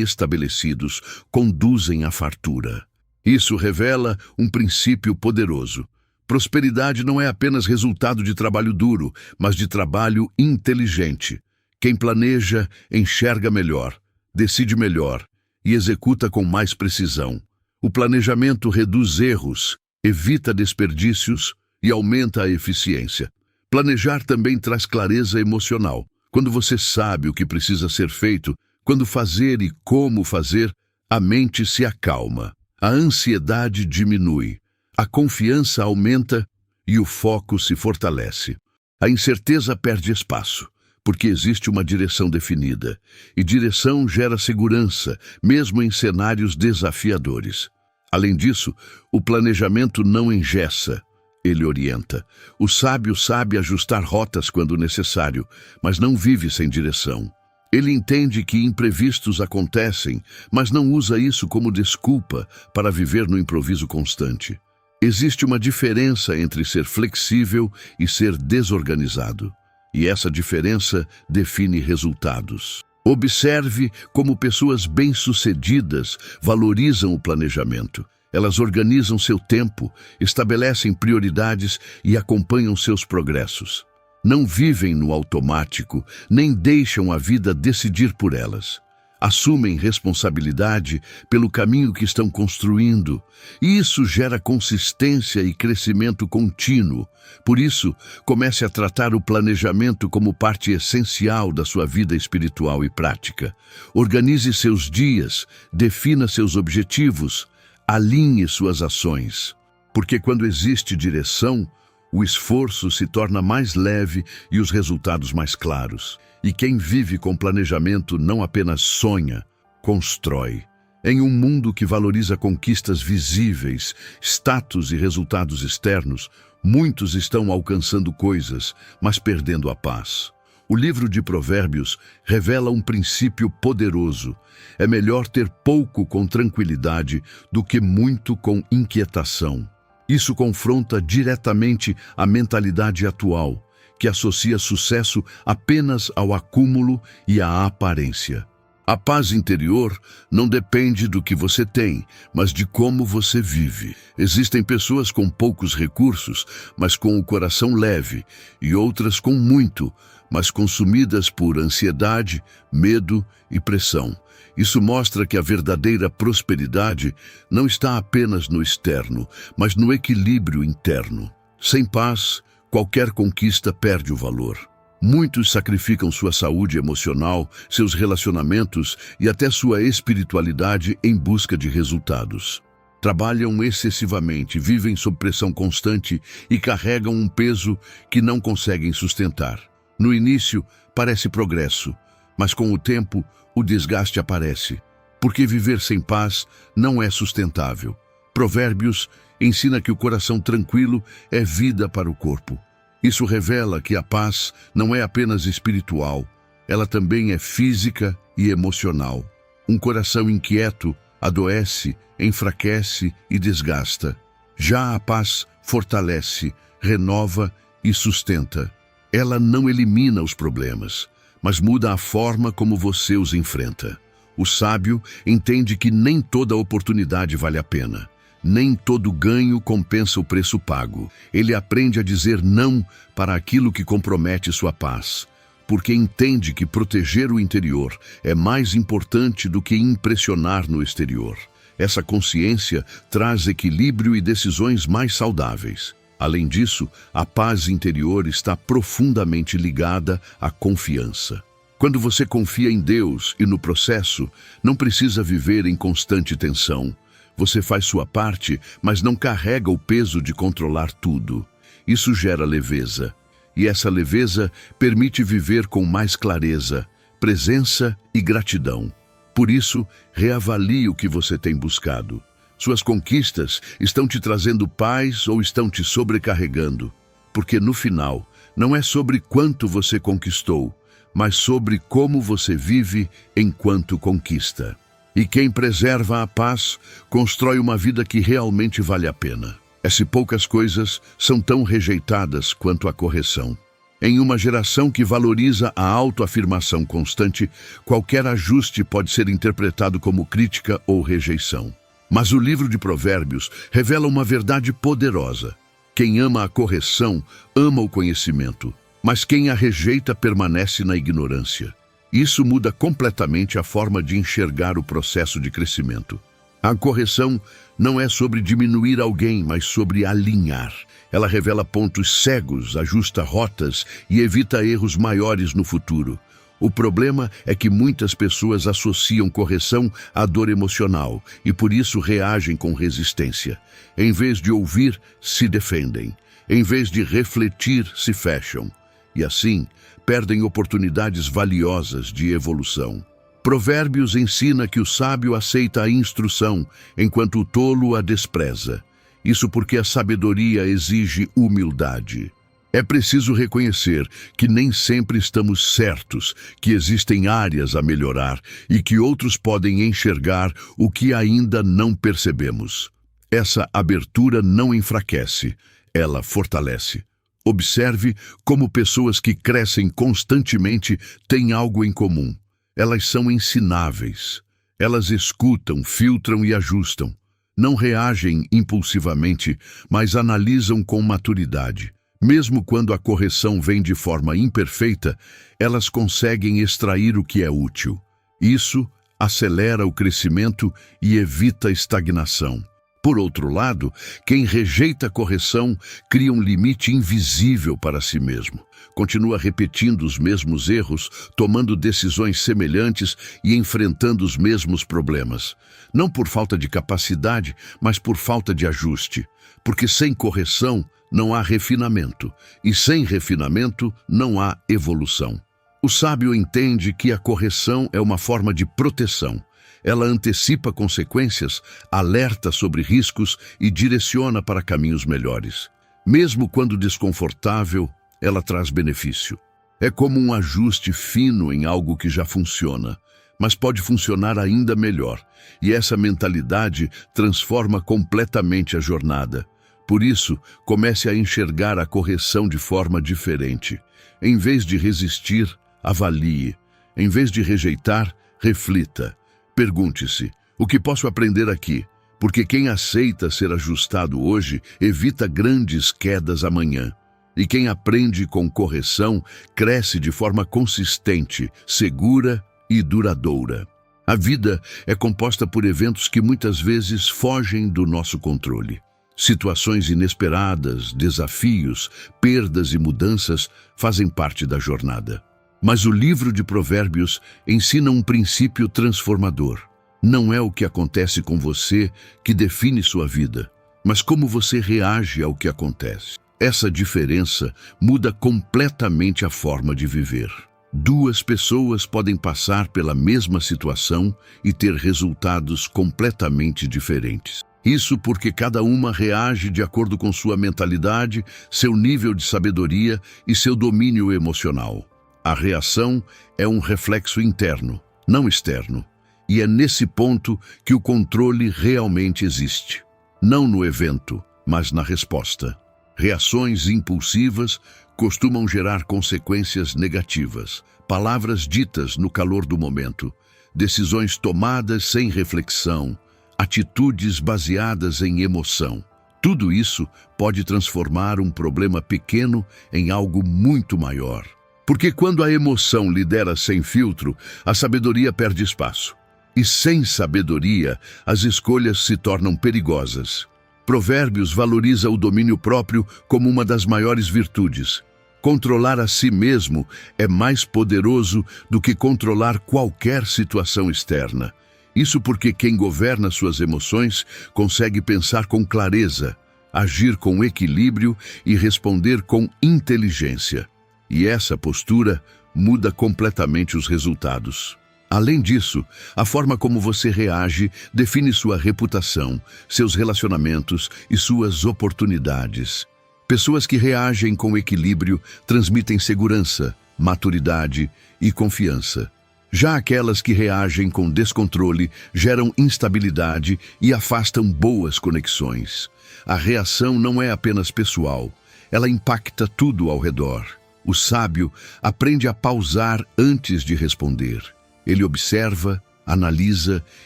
estabelecidos conduzem à fartura. Isso revela um princípio poderoso. Prosperidade não é apenas resultado de trabalho duro, mas de trabalho inteligente. Quem planeja, enxerga melhor, decide melhor e executa com mais precisão. O planejamento reduz erros, evita desperdícios e aumenta a eficiência. Planejar também traz clareza emocional. Quando você sabe o que precisa ser feito, quando fazer e como fazer, a mente se acalma. A ansiedade diminui, a confiança aumenta e o foco se fortalece. A incerteza perde espaço, porque existe uma direção definida. E direção gera segurança, mesmo em cenários desafiadores. Além disso, o planejamento não engessa. Ele orienta. O sábio sabe ajustar rotas quando necessário, mas não vive sem direção. Ele entende que imprevistos acontecem, mas não usa isso como desculpa para viver no improviso constante. Existe uma diferença entre ser flexível e ser desorganizado. E essa diferença define resultados. Observe como pessoas bem-sucedidas valorizam o planejamento. Elas organizam seu tempo, estabelecem prioridades e acompanham seus progressos. Não vivem no automático, nem deixam a vida decidir por elas. Assumem responsabilidade pelo caminho que estão construindo, e isso gera consistência e crescimento contínuo. Por isso, comece a tratar o planejamento como parte essencial da sua vida espiritual e prática. Organize seus dias, defina seus objetivos, alinhe suas ações. Porque quando existe direção, o esforço se torna mais leve e os resultados mais claros. E quem vive com planejamento não apenas sonha, constrói. Em um mundo que valoriza conquistas visíveis, status e resultados externos, muitos estão alcançando coisas, mas perdendo a paz. O livro de Provérbios revela um princípio poderoso. É melhor ter pouco com tranquilidade do que muito com inquietação. Isso confronta diretamente a mentalidade atual, que associa sucesso apenas ao acúmulo e à aparência. A paz interior não depende do que você tem, mas de como você vive. Existem pessoas com poucos recursos, mas com o coração leve, e outras com muito, mas consumidas por ansiedade, medo e pressão. Isso mostra que a verdadeira prosperidade não está apenas no externo, mas no equilíbrio interno. Sem paz, qualquer conquista perde o valor. Muitos sacrificam sua saúde emocional, seus relacionamentos e até sua espiritualidade em busca de resultados. Trabalham excessivamente, vivem sob pressão constante e carregam um peso que não conseguem sustentar. No início, parece progresso, mas com o tempo, o desgaste aparece, porque viver sem paz não é sustentável. Provérbios ensina que o coração tranquilo é vida para o corpo. Isso revela que a paz não é apenas espiritual, ela também é física e emocional. Um coração inquieto adoece, enfraquece e desgasta. Já a paz fortalece, renova e sustenta. Ela não elimina os problemas, mas muda a forma como você os enfrenta. O sábio entende que nem toda oportunidade vale a pena. Nem todo ganho compensa o preço pago. Ele aprende a dizer não para aquilo que compromete sua paz, porque entende que proteger o interior é mais importante do que impressionar no exterior. Essa consciência traz equilíbrio e decisões mais saudáveis. Além disso, a paz interior está profundamente ligada à confiança. Quando você confia em Deus e no processo, não precisa viver em constante tensão. Você faz sua parte, mas não carrega o peso de controlar tudo. Isso gera leveza. E essa leveza permite viver com mais clareza, presença e gratidão. Por isso, reavalie o que você tem buscado. Suas conquistas estão te trazendo paz ou estão te sobrecarregando? Porque no final, não é sobre quanto você conquistou, mas sobre como você vive enquanto conquista. E quem preserva a paz constrói uma vida que realmente vale a pena. Se poucas coisas são tão rejeitadas quanto a correção. Em uma geração que valoriza a autoafirmação constante, qualquer ajuste pode ser interpretado como crítica ou rejeição. Mas o livro de Provérbios revela uma verdade poderosa. Quem ama a correção, ama o conhecimento, mas quem a rejeita permanece na ignorância. Isso muda completamente a forma de enxergar o processo de crescimento. A correção não é sobre diminuir alguém, mas sobre alinhar. Ela revela pontos cegos, ajusta rotas e evita erros maiores no futuro. O problema é que muitas pessoas associam correção à dor emocional e por isso reagem com resistência. Em vez de ouvir, se defendem. Em vez de refletir, se fecham. E assim, perdem oportunidades valiosas de evolução. Provérbios ensina que o sábio aceita a instrução, enquanto o tolo a despreza. Isso porque a sabedoria exige humildade. É preciso reconhecer que nem sempre estamos certos, que existem áreas a melhorar e que outros podem enxergar o que ainda não percebemos. Essa abertura não enfraquece, ela fortalece. Observe como pessoas que crescem constantemente têm algo em comum. Elas são ensináveis. Elas escutam, filtram e ajustam. Não reagem impulsivamente, mas analisam com maturidade. Mesmo quando a correção vem de forma imperfeita, elas conseguem extrair o que é útil. Isso acelera o crescimento e evita a estagnação. Por outro lado, quem rejeita a correção cria um limite invisível para si mesmo. Continua repetindo os mesmos erros, tomando decisões semelhantes e enfrentando os mesmos problemas. Não por falta de capacidade, mas por falta de ajuste. Porque sem correção não há refinamento, e sem refinamento não há evolução. O sábio entende que a correção é uma forma de proteção. Ela antecipa consequências, alerta sobre riscos e direciona para caminhos melhores. Mesmo quando desconfortável, ela traz benefício. É como um ajuste fino em algo que já funciona, mas pode funcionar ainda melhor. E essa mentalidade transforma completamente a jornada. Por isso, comece a enxergar a correção de forma diferente. Em vez de resistir, avalie. Em vez de rejeitar, reflita. Pergunte-se, o que posso aprender aqui? Porque quem aceita ser ajustado hoje evita grandes quedas amanhã. E quem aprende com correção cresce de forma consistente, segura e duradoura. A vida é composta por eventos que muitas vezes fogem do nosso controle. Situações inesperadas, desafios, perdas e mudanças fazem parte da jornada. Mas o livro de Provérbios ensina um princípio transformador. Não é o que acontece com você que define sua vida, mas como você reage ao que acontece. Essa diferença muda completamente a forma de viver. Duas pessoas podem passar pela mesma situação e ter resultados completamente diferentes. Isso porque cada uma reage de acordo com sua mentalidade, seu nível de sabedoria e seu domínio emocional. A reação é um reflexo interno, não externo. E é nesse ponto que o controle realmente existe. Não no evento, mas na resposta. Reações impulsivas costumam gerar consequências negativas. Palavras ditas no calor do momento. Decisões tomadas sem reflexão. Atitudes baseadas em emoção. Tudo isso pode transformar um problema pequeno em algo muito maior. Porque quando a emoção lidera sem filtro, a sabedoria perde espaço. E sem sabedoria, as escolhas se tornam perigosas. Provérbios valoriza o domínio próprio como uma das maiores virtudes. Controlar a si mesmo é mais poderoso do que controlar qualquer situação externa. Isso porque quem governa suas emoções consegue pensar com clareza, agir com equilíbrio e responder com inteligência. E essa postura muda completamente os resultados. Além disso, a forma como você reage define sua reputação, seus relacionamentos e suas oportunidades. Pessoas que reagem com equilíbrio transmitem segurança, maturidade e confiança. Já aquelas que reagem com descontrole geram instabilidade e afastam boas conexões. A reação não é apenas pessoal, ela impacta tudo ao redor. O sábio aprende a pausar antes de responder. Ele observa, analisa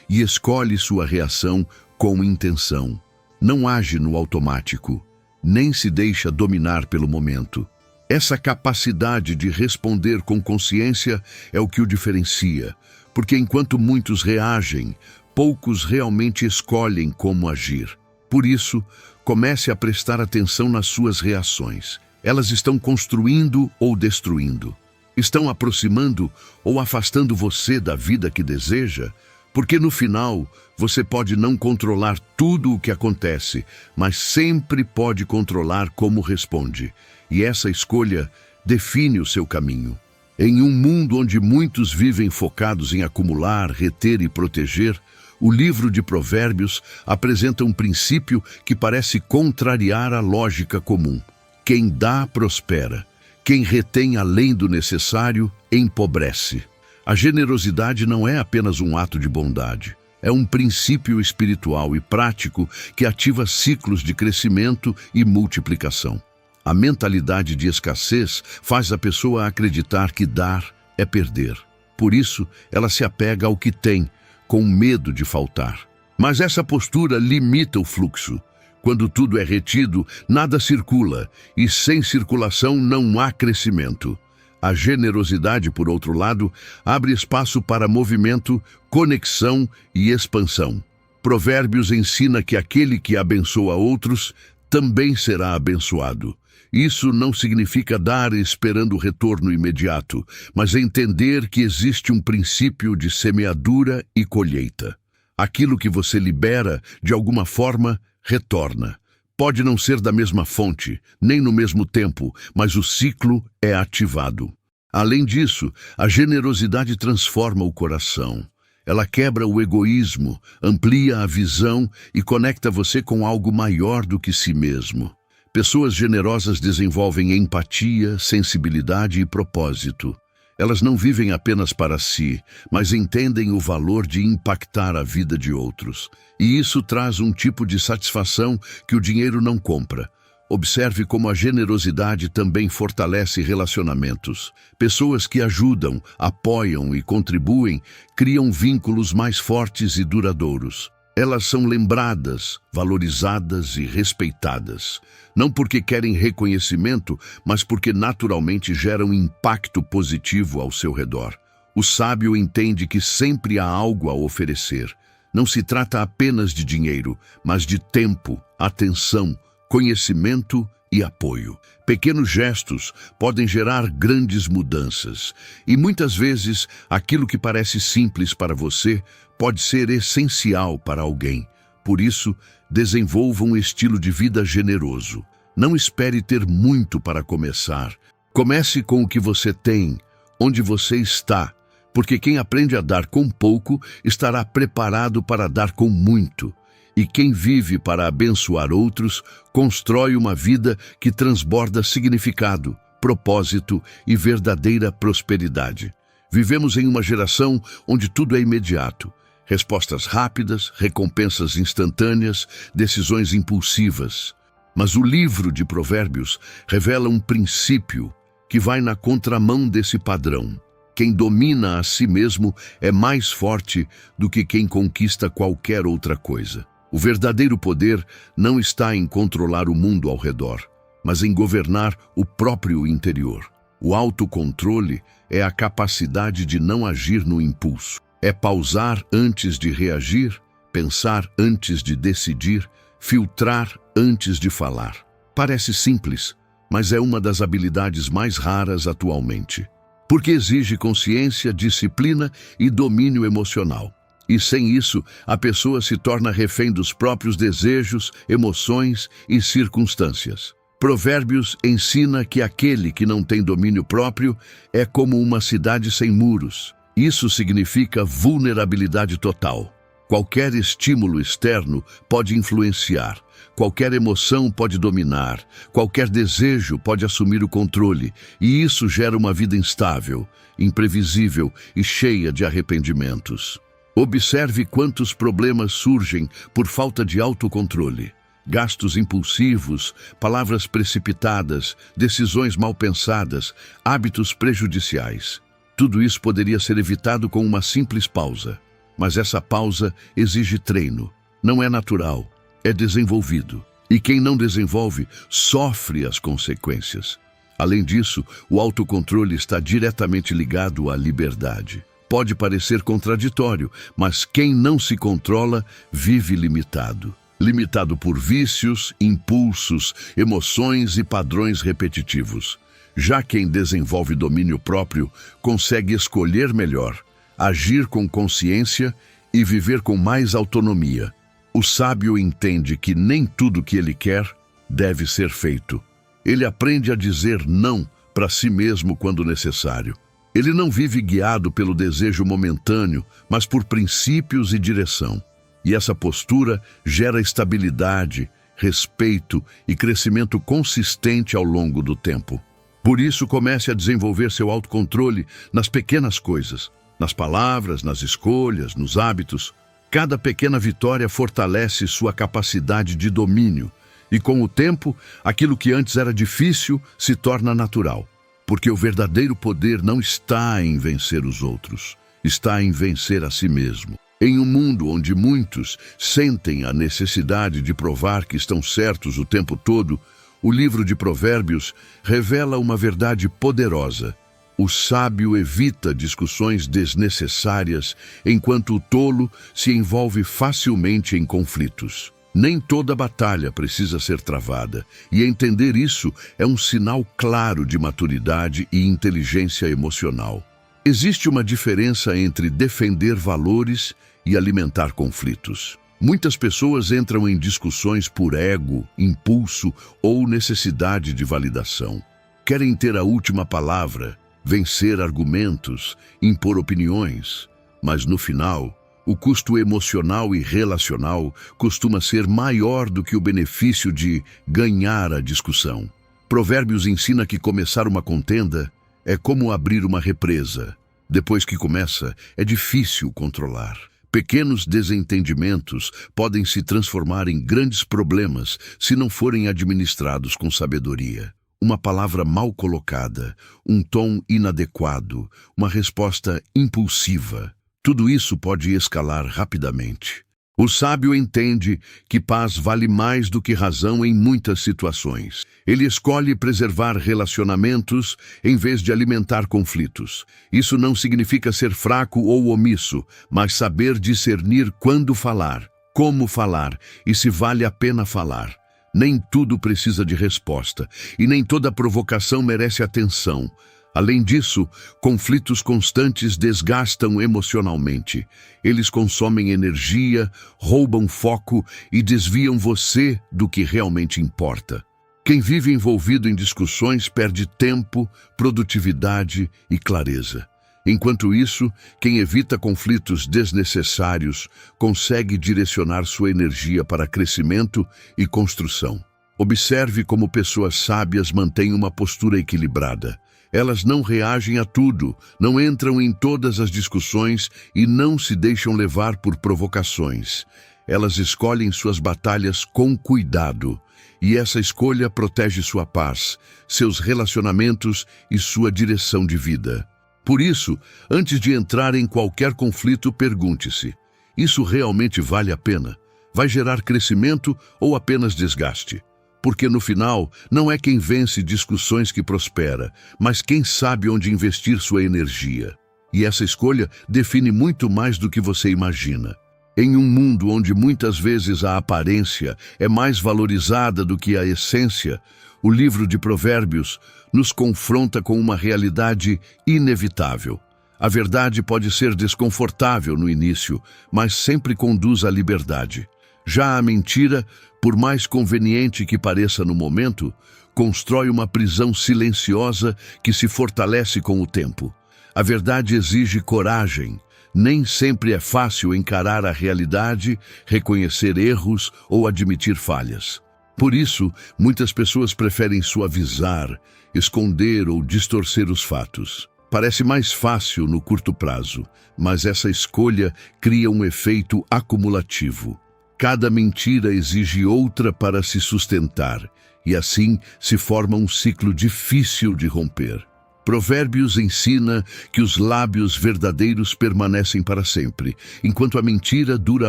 e escolhe sua reação com intenção. Não age no automático, nem se deixa dominar pelo momento. Essa capacidade de responder com consciência é o que o diferencia, porque enquanto muitos reagem, poucos realmente escolhem como agir. Por isso, comece a prestar atenção nas suas reações. Elas estão construindo ou destruindo? Estão aproximando ou afastando você da vida que deseja? Porque no final, você pode não controlar tudo o que acontece, mas sempre pode controlar como responde. E essa escolha define o seu caminho. Em um mundo onde muitos vivem focados em acumular, reter e proteger, o livro de Provérbios apresenta um princípio que parece contrariar a lógica comum. Quem dá, prospera. Quem retém além do necessário, empobrece. A generosidade não é apenas um ato de bondade. É um princípio espiritual e prático que ativa ciclos de crescimento e multiplicação. A mentalidade de escassez faz a pessoa acreditar que dar é perder. Por isso, ela se apega ao que tem, com medo de faltar. Mas essa postura limita o fluxo. Quando tudo é retido, nada circula, e sem circulação não há crescimento. A generosidade, por outro lado, abre espaço para movimento, conexão e expansão. Provérbios ensina que aquele que abençoa outros também será abençoado. Isso não significa dar esperando retorno imediato, mas entender que existe um princípio de semeadura e colheita. Aquilo que você libera, de alguma forma, retorna. Pode não ser da mesma fonte, nem no mesmo tempo, mas o ciclo é ativado. Além disso, a generosidade transforma o coração. Ela quebra o egoísmo, amplia a visão e conecta você com algo maior do que si mesmo. Pessoas generosas desenvolvem empatia, sensibilidade e propósito. Elas não vivem apenas para si, mas entendem o valor de impactar a vida de outros. E isso traz um tipo de satisfação que o dinheiro não compra. Observe como a generosidade também fortalece relacionamentos. Pessoas que ajudam, apoiam e contribuem criam vínculos mais fortes e duradouros. Elas são lembradas, valorizadas e respeitadas. Não porque querem reconhecimento, mas porque naturalmente geram impacto positivo ao seu redor. O sábio entende que sempre há algo a oferecer. Não se trata apenas de dinheiro, mas de tempo, atenção, conhecimento e apoio. Pequenos gestos podem gerar grandes mudanças. E muitas vezes, aquilo que parece simples para você pode ser essencial para alguém. Por isso, desenvolva um estilo de vida generoso. Não espere ter muito para começar. Comece com o que você tem, onde você está, porque quem aprende a dar com pouco estará preparado para dar com muito. E quem vive para abençoar outros, constrói uma vida que transborda significado, propósito e verdadeira prosperidade. Vivemos em uma geração onde tudo é imediato. Respostas rápidas, recompensas instantâneas, decisões impulsivas. Mas o livro de Provérbios revela um princípio que vai na contramão desse padrão. Quem domina a si mesmo é mais forte do que quem conquista qualquer outra coisa. O verdadeiro poder não está em controlar o mundo ao redor, mas em governar o próprio interior. O autocontrole é a capacidade de não agir no impulso. É pausar antes de reagir, pensar antes de decidir, filtrar antes de falar. Parece simples, mas é uma das habilidades mais raras atualmente, porque exige consciência, disciplina e domínio emocional. E sem isso, a pessoa se torna refém dos próprios desejos, emoções e circunstâncias. Provérbios ensina que aquele que não tem domínio próprio é como uma cidade sem muros. Isso significa vulnerabilidade total. Qualquer estímulo externo pode influenciar, qualquer emoção pode dominar, qualquer desejo pode assumir o controle, e isso gera uma vida instável, imprevisível e cheia de arrependimentos. Observe quantos problemas surgem por falta de autocontrole. Gastos impulsivos, palavras precipitadas, decisões mal pensadas, hábitos prejudiciais. Tudo isso poderia ser evitado com uma simples pausa. Mas essa pausa exige treino. Não é natural, é desenvolvido. E quem não desenvolve sofre as consequências. Além disso, o autocontrole está diretamente ligado à liberdade. Pode parecer contraditório, mas quem não se controla vive limitado. Limitado por vícios, impulsos, emoções e padrões repetitivos. Já quem desenvolve domínio próprio consegue escolher melhor, agir com consciência e viver com mais autonomia. O sábio entende que nem tudo que ele quer deve ser feito. Ele aprende a dizer não para si mesmo quando necessário. Ele não vive guiado pelo desejo momentâneo, mas por princípios e direção. E essa postura gera estabilidade, respeito e crescimento consistente ao longo do tempo. Por isso, comece a desenvolver seu autocontrole nas pequenas coisas, nas palavras, nas escolhas, nos hábitos. Cada pequena vitória fortalece sua capacidade de domínio. E com o tempo, aquilo que antes era difícil se torna natural. Porque o verdadeiro poder não está em vencer os outros, está em vencer a si mesmo. Em um mundo onde muitos sentem a necessidade de provar que estão certos o tempo todo, o livro de Provérbios revela uma verdade poderosa. O sábio evita discussões desnecessárias, enquanto o tolo se envolve facilmente em conflitos. Nem toda batalha precisa ser travada, e entender isso é um sinal claro de maturidade e inteligência emocional. Existe uma diferença entre defender valores e alimentar conflitos. Muitas pessoas entram em discussões por ego, impulso ou necessidade de validação. Querem ter a última palavra, vencer argumentos, impor opiniões, mas no final, o custo emocional e relacional costuma ser maior do que o benefício de ganhar a discussão. Provérbios ensina que começar uma contenda é como abrir uma represa. Depois que começa, é difícil controlar. Pequenos desentendimentos podem se transformar em grandes problemas se não forem administrados com sabedoria. Uma palavra mal colocada, um tom inadequado, uma resposta impulsiva. Tudo isso pode escalar rapidamente. O sábio entende que paz vale mais do que razão em muitas situações. Ele escolhe preservar relacionamentos em vez de alimentar conflitos. Isso não significa ser fraco ou omisso, mas saber discernir quando falar, como falar e se vale a pena falar. Nem tudo precisa de resposta, e nem toda provocação merece atenção. Além disso, conflitos constantes desgastam emocionalmente. Eles consomem energia, roubam foco e desviam você do que realmente importa. Quem vive envolvido em discussões perde tempo, produtividade e clareza. Enquanto isso, quem evita conflitos desnecessários consegue direcionar sua energia para crescimento e construção. Observe como pessoas sábias mantêm uma postura equilibrada. Elas não reagem a tudo, não entram em todas as discussões e não se deixam levar por provocações. Elas escolhem suas batalhas com cuidado, e essa escolha protege sua paz, seus relacionamentos e sua direção de vida. Por isso, antes de entrar em qualquer conflito, pergunte-se: isso realmente vale a pena? Vai gerar crescimento ou apenas desgaste? Porque no final, não é quem vence discussões que prospera, mas quem sabe onde investir sua energia. E essa escolha define muito mais do que você imagina. Em um mundo onde muitas vezes a aparência é mais valorizada do que a essência, o livro de Provérbios nos confronta com uma realidade inevitável. A verdade pode ser desconfortável no início, mas sempre conduz à liberdade. Já a mentira, por mais conveniente que pareça no momento, constrói uma prisão silenciosa que se fortalece com o tempo. A verdade exige coragem, Nem sempre é fácil encarar a realidade, reconhecer erros ou admitir falhas. Por isso, muitas pessoas preferem suavizar, esconder ou distorcer os fatos. Parece mais fácil no curto prazo, mas essa escolha cria um efeito acumulativo. Cada mentira exige outra para se sustentar, e assim se forma um ciclo difícil de romper. Provérbios ensina que os lábios verdadeiros permanecem para sempre, enquanto a mentira dura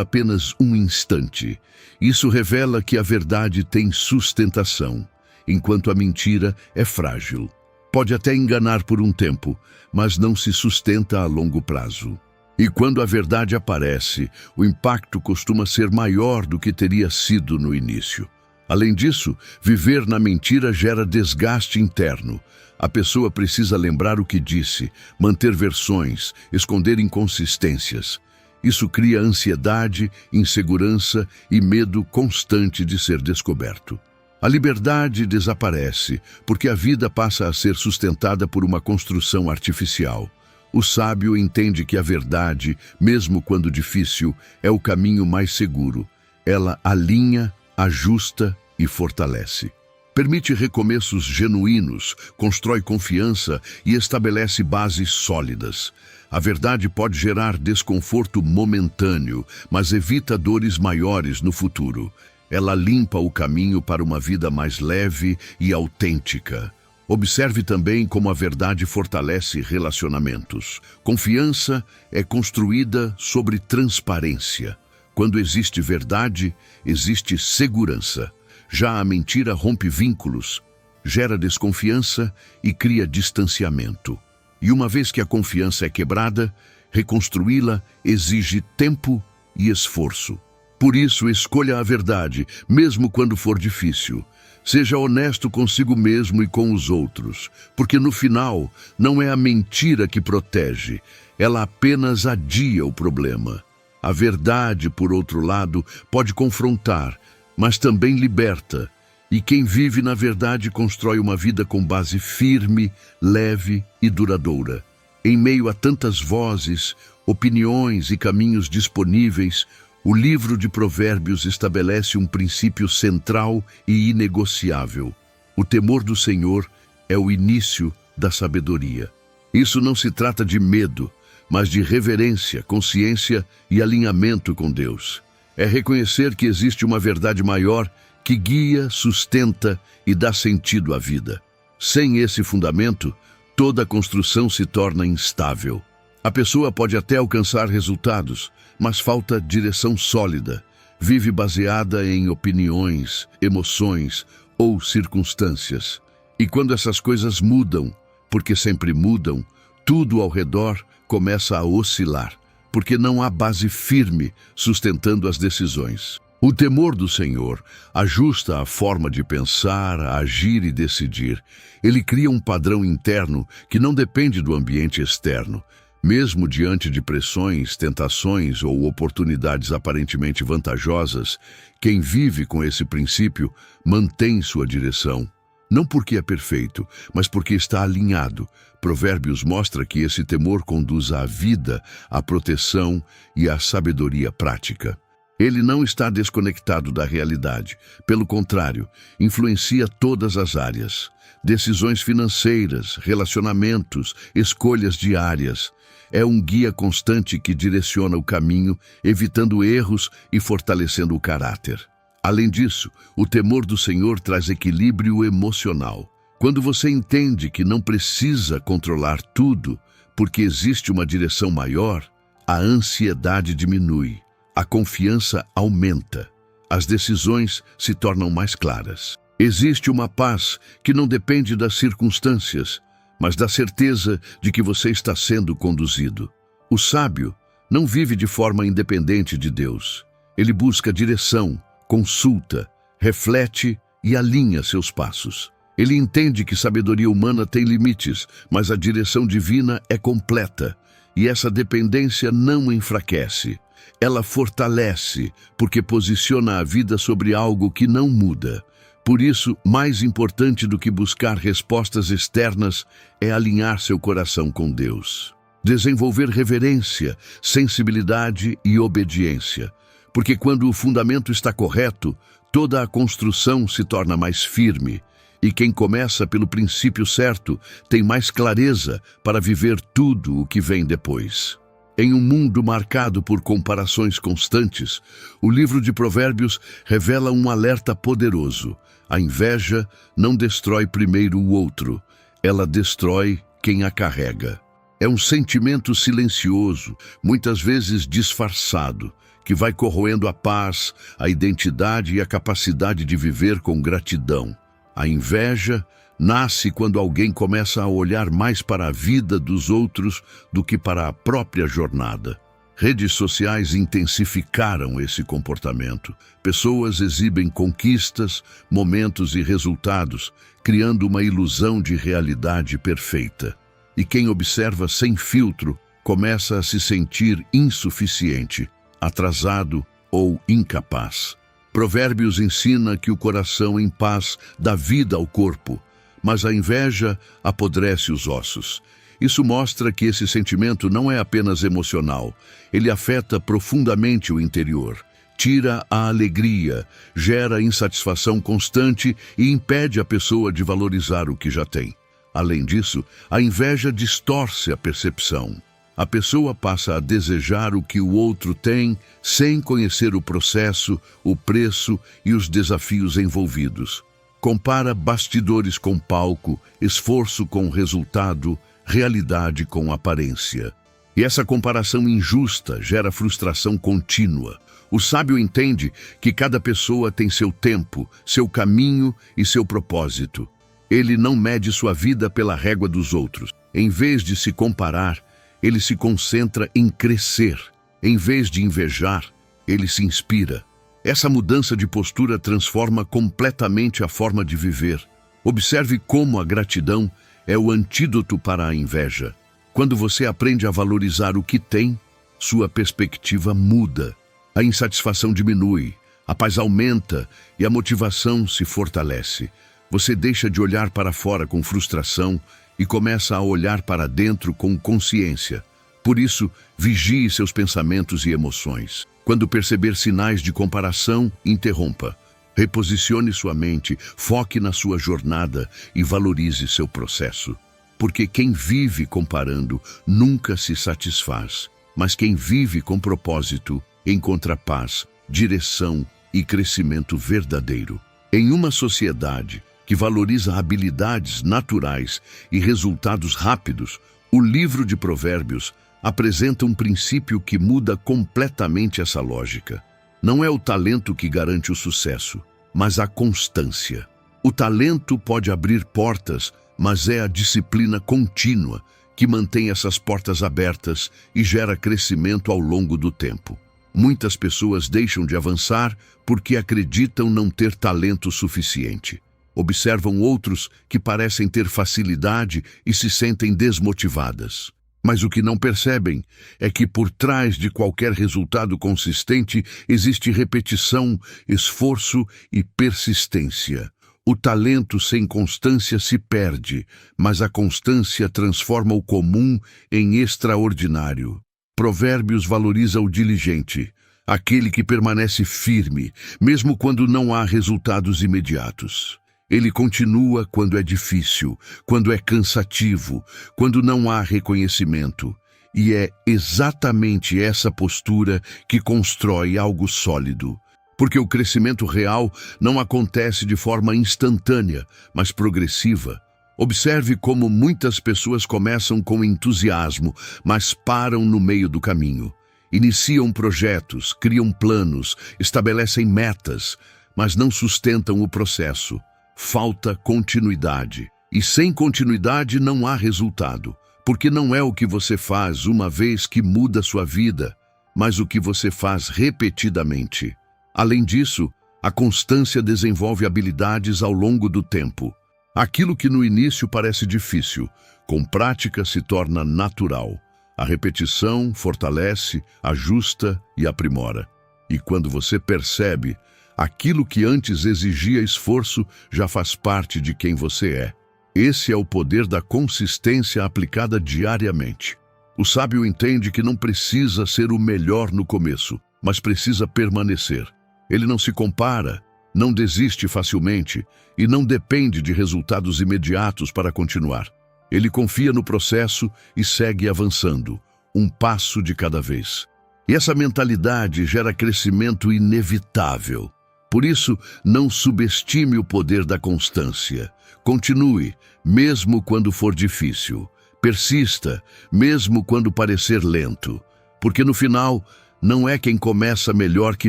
apenas um instante. Isso revela que a verdade tem sustentação, enquanto a mentira é frágil. Pode até enganar por um tempo, mas não se sustenta a longo prazo. E quando a verdade aparece, o impacto costuma ser maior do que teria sido no início. Além disso, viver na mentira gera desgaste interno. A pessoa precisa lembrar o que disse, manter versões, esconder inconsistências. Isso cria ansiedade, insegurança e medo constante de ser descoberto. A liberdade desaparece, porque a vida passa a ser sustentada por uma construção artificial. O sábio entende que a verdade, mesmo quando difícil, é o caminho mais seguro. Ela alinha, ajusta e fortalece. Permite recomeços genuínos, constrói confiança e estabelece bases sólidas. A verdade pode gerar desconforto momentâneo, mas evita dores maiores no futuro. Ela limpa o caminho para uma vida mais leve e autêntica. Observe também como a verdade fortalece relacionamentos. Confiança é construída sobre transparência. Quando existe verdade, existe segurança. Já a mentira rompe vínculos, gera desconfiança e cria distanciamento. E uma vez que a confiança é quebrada, reconstruí-la exige tempo e esforço. Por isso, escolha a verdade, mesmo quando for difícil. Seja honesto consigo mesmo e com os outros, porque no final, não é a mentira que protege, ela apenas adia o problema. A verdade, por outro lado, pode confrontar, mas também liberta. E quem vive na verdade constrói uma vida com base firme, leve e duradoura. Em meio a tantas vozes, opiniões e caminhos disponíveis, o livro de Provérbios estabelece um princípio central e inegociável. O temor do Senhor é o início da sabedoria. Isso não se trata de medo, mas de reverência, consciência e alinhamento com Deus. É reconhecer que existe uma verdade maior que guia, sustenta e dá sentido à vida. Sem esse fundamento, toda a construção se torna instável. A pessoa pode até alcançar resultados, mas falta direção sólida. Vive baseada em opiniões, emoções ou circunstâncias. E quando essas coisas mudam, porque sempre mudam, tudo ao redor começa a oscilar, porque não há base firme sustentando as decisões. O temor do Senhor ajusta a forma de pensar, agir e decidir. Ele cria um padrão interno que não depende do ambiente externo. Mesmo diante de pressões, tentações ou oportunidades aparentemente vantajosas, quem vive com esse princípio mantém sua direção. Não porque é perfeito, mas porque está alinhado. Provérbios mostra que esse temor conduz à vida, à proteção e à sabedoria prática. Ele não está desconectado da realidade. Pelo contrário, influencia todas as áreas. Decisões financeiras, relacionamentos, escolhas diárias. É um guia constante que direciona o caminho, evitando erros e fortalecendo o caráter. Além disso, o temor do Senhor traz equilíbrio emocional. Quando você entende que não precisa controlar tudo, porque existe uma direção maior, a ansiedade diminui, a confiança aumenta, as decisões se tornam mais claras. Existe uma paz que não depende das circunstâncias, mas da certeza de que você está sendo conduzido. O sábio não vive de forma independente de Deus. Ele busca direção, consulta, reflete e alinha seus passos. Ele entende que sabedoria humana tem limites, mas a direção divina é completa, e essa dependência não enfraquece. Ela fortalece, porque posiciona a vida sobre algo que não muda. Por isso, mais importante do que buscar respostas externas é alinhar seu coração com Deus. Desenvolver reverência, sensibilidade e obediência. Porque quando o fundamento está correto, toda a construção se torna mais firme. E quem começa pelo princípio certo tem mais clareza para viver tudo o que vem depois. Em um mundo marcado por comparações constantes, o livro de Provérbios revela um alerta poderoso. A inveja não destrói primeiro o outro, ela destrói quem a carrega. É um sentimento silencioso, muitas vezes disfarçado, que vai corroendo a paz, a identidade e a capacidade de viver com gratidão. A inveja nasce quando alguém começa a olhar mais para a vida dos outros do que para a própria jornada. Redes sociais intensificaram esse comportamento. Pessoas exibem conquistas, momentos e resultados, criando uma ilusão de realidade perfeita. E quem observa sem filtro começa a se sentir insuficiente, atrasado ou incapaz. Provérbios ensina que o coração em paz dá vida ao corpo, mas a inveja apodrece os ossos. Isso mostra que esse sentimento não é apenas emocional, ele afeta profundamente o interior. Tira a alegria, gera insatisfação constante e impede a pessoa de valorizar o que já tem. Além disso, a inveja distorce a percepção. A pessoa passa a desejar o que o outro tem sem conhecer o processo, o preço e os desafios envolvidos. Compara bastidores com palco, esforço com resultado, realidade com aparência. E essa comparação injusta gera frustração contínua. O sábio entende que cada pessoa tem seu tempo, seu caminho e seu propósito. Ele não mede sua vida pela régua dos outros. Em vez de se comparar, ele se concentra em crescer. Em vez de invejar, ele se inspira. Essa mudança de postura transforma completamente a forma de viver. Observe como a gratidão é o antídoto para a inveja. Quando você aprende a valorizar o que tem, sua perspectiva muda. A insatisfação diminui, a paz aumenta e a motivação se fortalece. Você deixa de olhar para fora com frustração e começa a olhar para dentro com consciência. Por isso, vigie seus pensamentos e emoções. Quando perceber sinais de comparação, interrompa. Reposicione sua mente, foque na sua jornada e valorize seu processo. Porque quem vive comparando nunca se satisfaz, mas quem vive com propósito encontra paz, direção e crescimento verdadeiro. Em uma sociedade que valoriza habilidades naturais e resultados rápidos, o livro de Provérbios apresenta um princípio que muda completamente essa lógica. Não é o talento que garante o sucesso, mas a constância. O talento pode abrir portas, mas é a disciplina contínua que mantém essas portas abertas e gera crescimento ao longo do tempo. Muitas pessoas deixam de avançar porque acreditam não ter talento suficiente. Observam outros que parecem ter facilidade e se sentem desmotivadas. Mas o que não percebem é que por trás de qualquer resultado consistente existe repetição, esforço e persistência. O talento sem constância se perde, mas a constância transforma o comum em extraordinário. Provérbios valoriza o diligente, aquele que permanece firme, mesmo quando não há resultados imediatos. Ele continua quando é difícil, quando é cansativo, quando não há reconhecimento. E é exatamente essa postura que constrói algo sólido. Porque o crescimento real não acontece de forma instantânea, mas progressiva. Observe como muitas pessoas começam com entusiasmo, mas param no meio do caminho. Iniciam projetos, criam planos, estabelecem metas, mas não sustentam o processo. Falta continuidade. E sem continuidade não há resultado, porque não é o que você faz uma vez que muda sua vida, mas o que você faz repetidamente. Além disso, a constância desenvolve habilidades ao longo do tempo. Aquilo que no início parece difícil, com prática se torna natural. A repetição fortalece, ajusta e aprimora. E quando você percebe, aquilo que antes exigia esforço já faz parte de quem você é. Esse é o poder da consistência aplicada diariamente. O sábio entende que não precisa ser o melhor no começo, mas precisa permanecer. Ele não se compara, não desiste facilmente e não depende de resultados imediatos para continuar. Ele confia no processo e segue avançando, um passo de cada vez. E essa mentalidade gera crescimento inevitável. Por isso, não subestime o poder da constância. Continue, mesmo quando for difícil. Persista, mesmo quando parecer lento. Porque no final, não é quem começa melhor que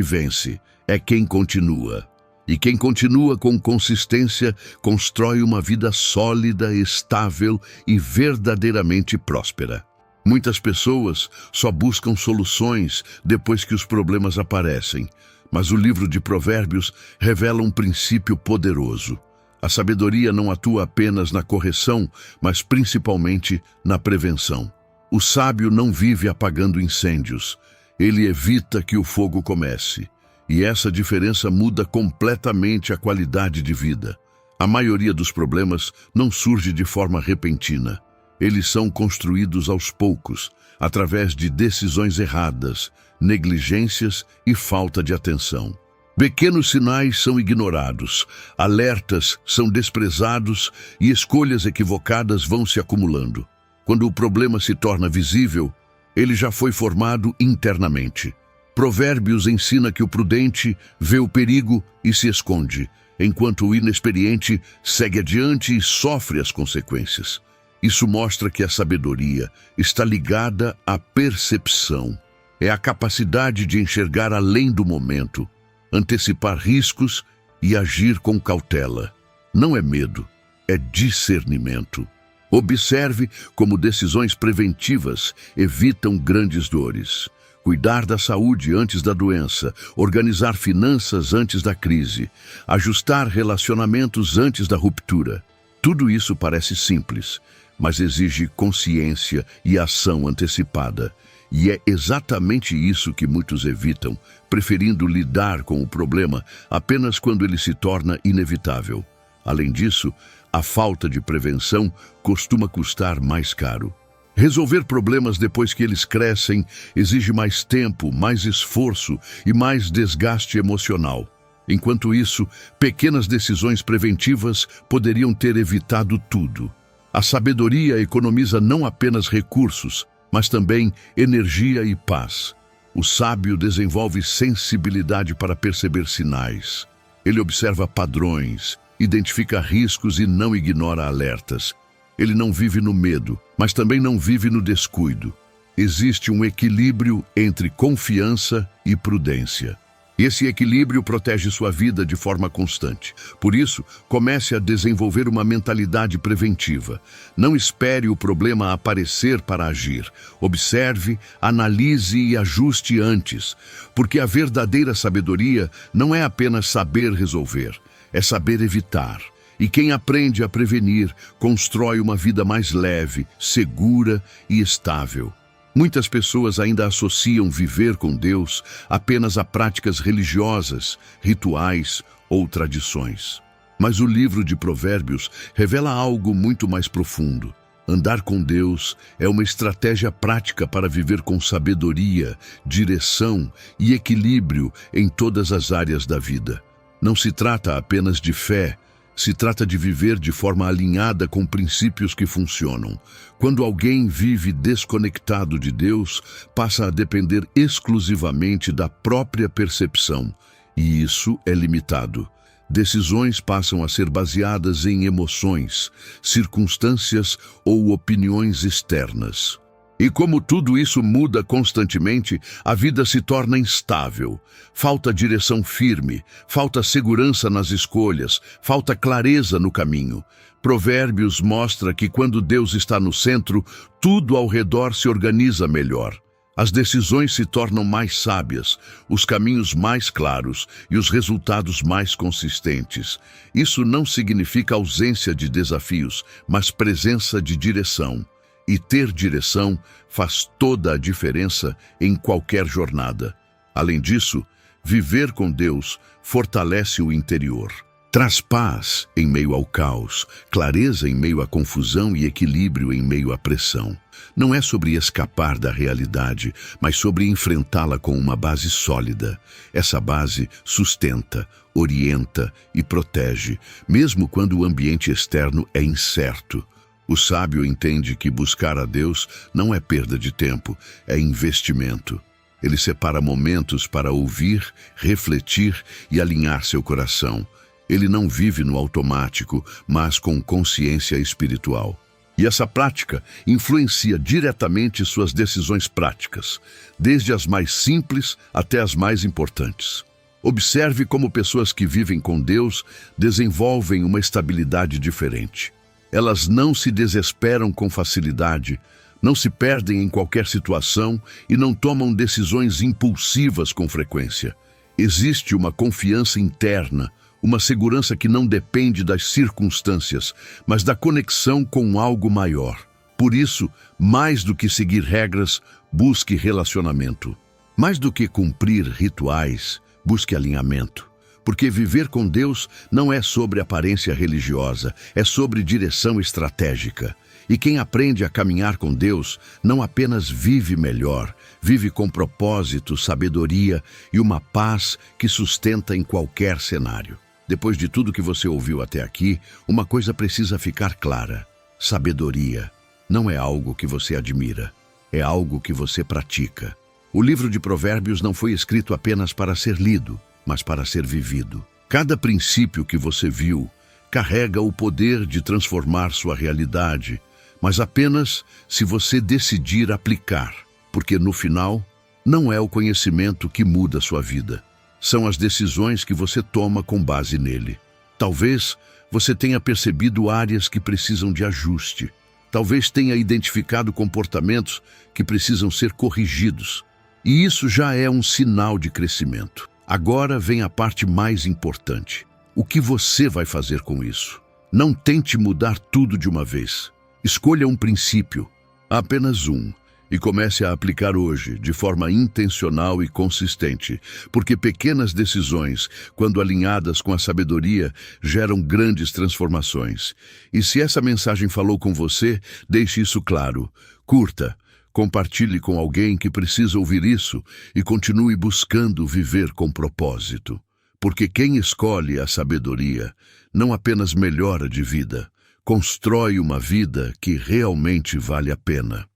vence, é quem continua. E quem continua com consistência constrói uma vida sólida, estável e verdadeiramente próspera. Muitas pessoas só buscam soluções depois que os problemas aparecem, mas o livro de Provérbios revela um princípio poderoso. A sabedoria não atua apenas na correção, mas principalmente na prevenção. O sábio não vive apagando incêndios, ele evita que o fogo comece. E essa diferença muda completamente a qualidade de vida. A maioria dos problemas não surge de forma repentina. Eles são construídos aos poucos, através de decisões erradas, negligências e falta de atenção. Pequenos sinais são ignorados, alertas são desprezados e escolhas equivocadas vão se acumulando. Quando o problema se torna visível, ele já foi formado internamente. Provérbios ensina que o prudente vê o perigo e se esconde, enquanto o inexperiente segue adiante e sofre as consequências. Isso mostra que a sabedoria está ligada à percepção. É a capacidade de enxergar além do momento, antecipar riscos e agir com cautela. Não é medo, é discernimento. Observe como decisões preventivas evitam grandes dores. Cuidar da saúde antes da doença, organizar finanças antes da crise, ajustar relacionamentos antes da ruptura. Tudo isso parece simples, mas exige consciência e ação antecipada. E é exatamente isso que muitos evitam, preferindo lidar com o problema apenas quando ele se torna inevitável. Além disso, a falta de prevenção costuma custar mais caro. Resolver problemas depois que eles crescem exige mais tempo, mais esforço e mais desgaste emocional. Enquanto isso, pequenas decisões preventivas poderiam ter evitado tudo. A sabedoria economiza não apenas recursos, mas também energia e paz. O sábio desenvolve sensibilidade para perceber sinais. Ele observa padrões, identifica riscos e não ignora alertas. Ele não vive no medo, mas também não vive no descuido. Existe um equilíbrio entre confiança e prudência. Esse equilíbrio protege sua vida de forma constante. Por isso, comece a desenvolver uma mentalidade preventiva. Não espere o problema aparecer para agir. Observe, analise e ajuste antes, porque a verdadeira sabedoria não é apenas saber resolver, é saber evitar. E quem aprende a prevenir, constrói uma vida mais leve, segura e estável. Muitas pessoas ainda associam viver com Deus apenas a práticas religiosas, rituais ou tradições. Mas o livro de Provérbios revela algo muito mais profundo. Andar com Deus é uma estratégia prática para viver com sabedoria, direção e equilíbrio em todas as áreas da vida. Não se trata apenas de fé, se trata de viver de forma alinhada com princípios que funcionam. Quando alguém vive desconectado de Deus, passa a depender exclusivamente da própria percepção, e isso é limitado. Decisões passam a ser baseadas em emoções, circunstâncias ou opiniões externas. E como tudo isso muda constantemente, a vida se torna instável. Falta direção firme, falta segurança nas escolhas, falta clareza no caminho. Provérbios mostra que quando Deus está no centro, tudo ao redor se organiza melhor. As decisões se tornam mais sábias, os caminhos mais claros e os resultados mais consistentes. Isso não significa ausência de desafios, mas presença de direção. E ter direção faz toda a diferença em qualquer jornada. Além disso, viver com Deus fortalece o interior. Traz paz em meio ao caos, clareza em meio à confusão e equilíbrio em meio à pressão. Não é sobre escapar da realidade, mas sobre enfrentá-la com uma base sólida. Essa base sustenta, orienta e protege, mesmo quando o ambiente externo é incerto. O sábio entende que buscar a Deus não é perda de tempo, é investimento. Ele separa momentos para ouvir, refletir e alinhar seu coração. Ele não vive no automático, mas com consciência espiritual. E essa prática influencia diretamente suas decisões práticas, desde as mais simples até as mais importantes. Observe como pessoas que vivem com Deus desenvolvem uma estabilidade diferente. Elas não se desesperam com facilidade, não se perdem em qualquer situação e não tomam decisões impulsivas com frequência. Existe uma confiança interna, uma segurança que não depende das circunstâncias, mas da conexão com algo maior. Por isso, mais do que seguir regras, busque relacionamento. Mais do que cumprir rituais, busque alinhamento. Porque viver com Deus não é sobre aparência religiosa, é sobre direção estratégica. E quem aprende a caminhar com Deus não apenas vive melhor, vive com propósito, sabedoria e uma paz que sustenta em qualquer cenário. Depois de tudo que você ouviu até aqui, uma coisa precisa ficar clara. Sabedoria não é algo que você admira, é algo que você pratica. O livro de Provérbios não foi escrito apenas para ser lido, mas para ser vivido. Cada princípio que você viu carrega o poder de transformar sua realidade, mas apenas se você decidir aplicar, porque no final, não é o conhecimento que muda sua vida. São as decisões que você toma com base nele. Talvez você tenha percebido áreas que precisam de ajuste. Talvez tenha identificado comportamentos que precisam ser corrigidos. E isso já é um sinal de crescimento. Agora vem a parte mais importante. O que você vai fazer com isso? Não tente mudar tudo de uma vez. Escolha um princípio, apenas um, e comece a aplicar hoje, de forma intencional e consistente, porque pequenas decisões, quando alinhadas com a sabedoria, geram grandes transformações. E se essa mensagem falou com você, deixe isso claro. Curta, compartilhe com alguém que precisa ouvir isso e continue buscando viver com propósito. Porque quem escolhe a sabedoria não apenas melhora de vida, constrói uma vida que realmente vale a pena.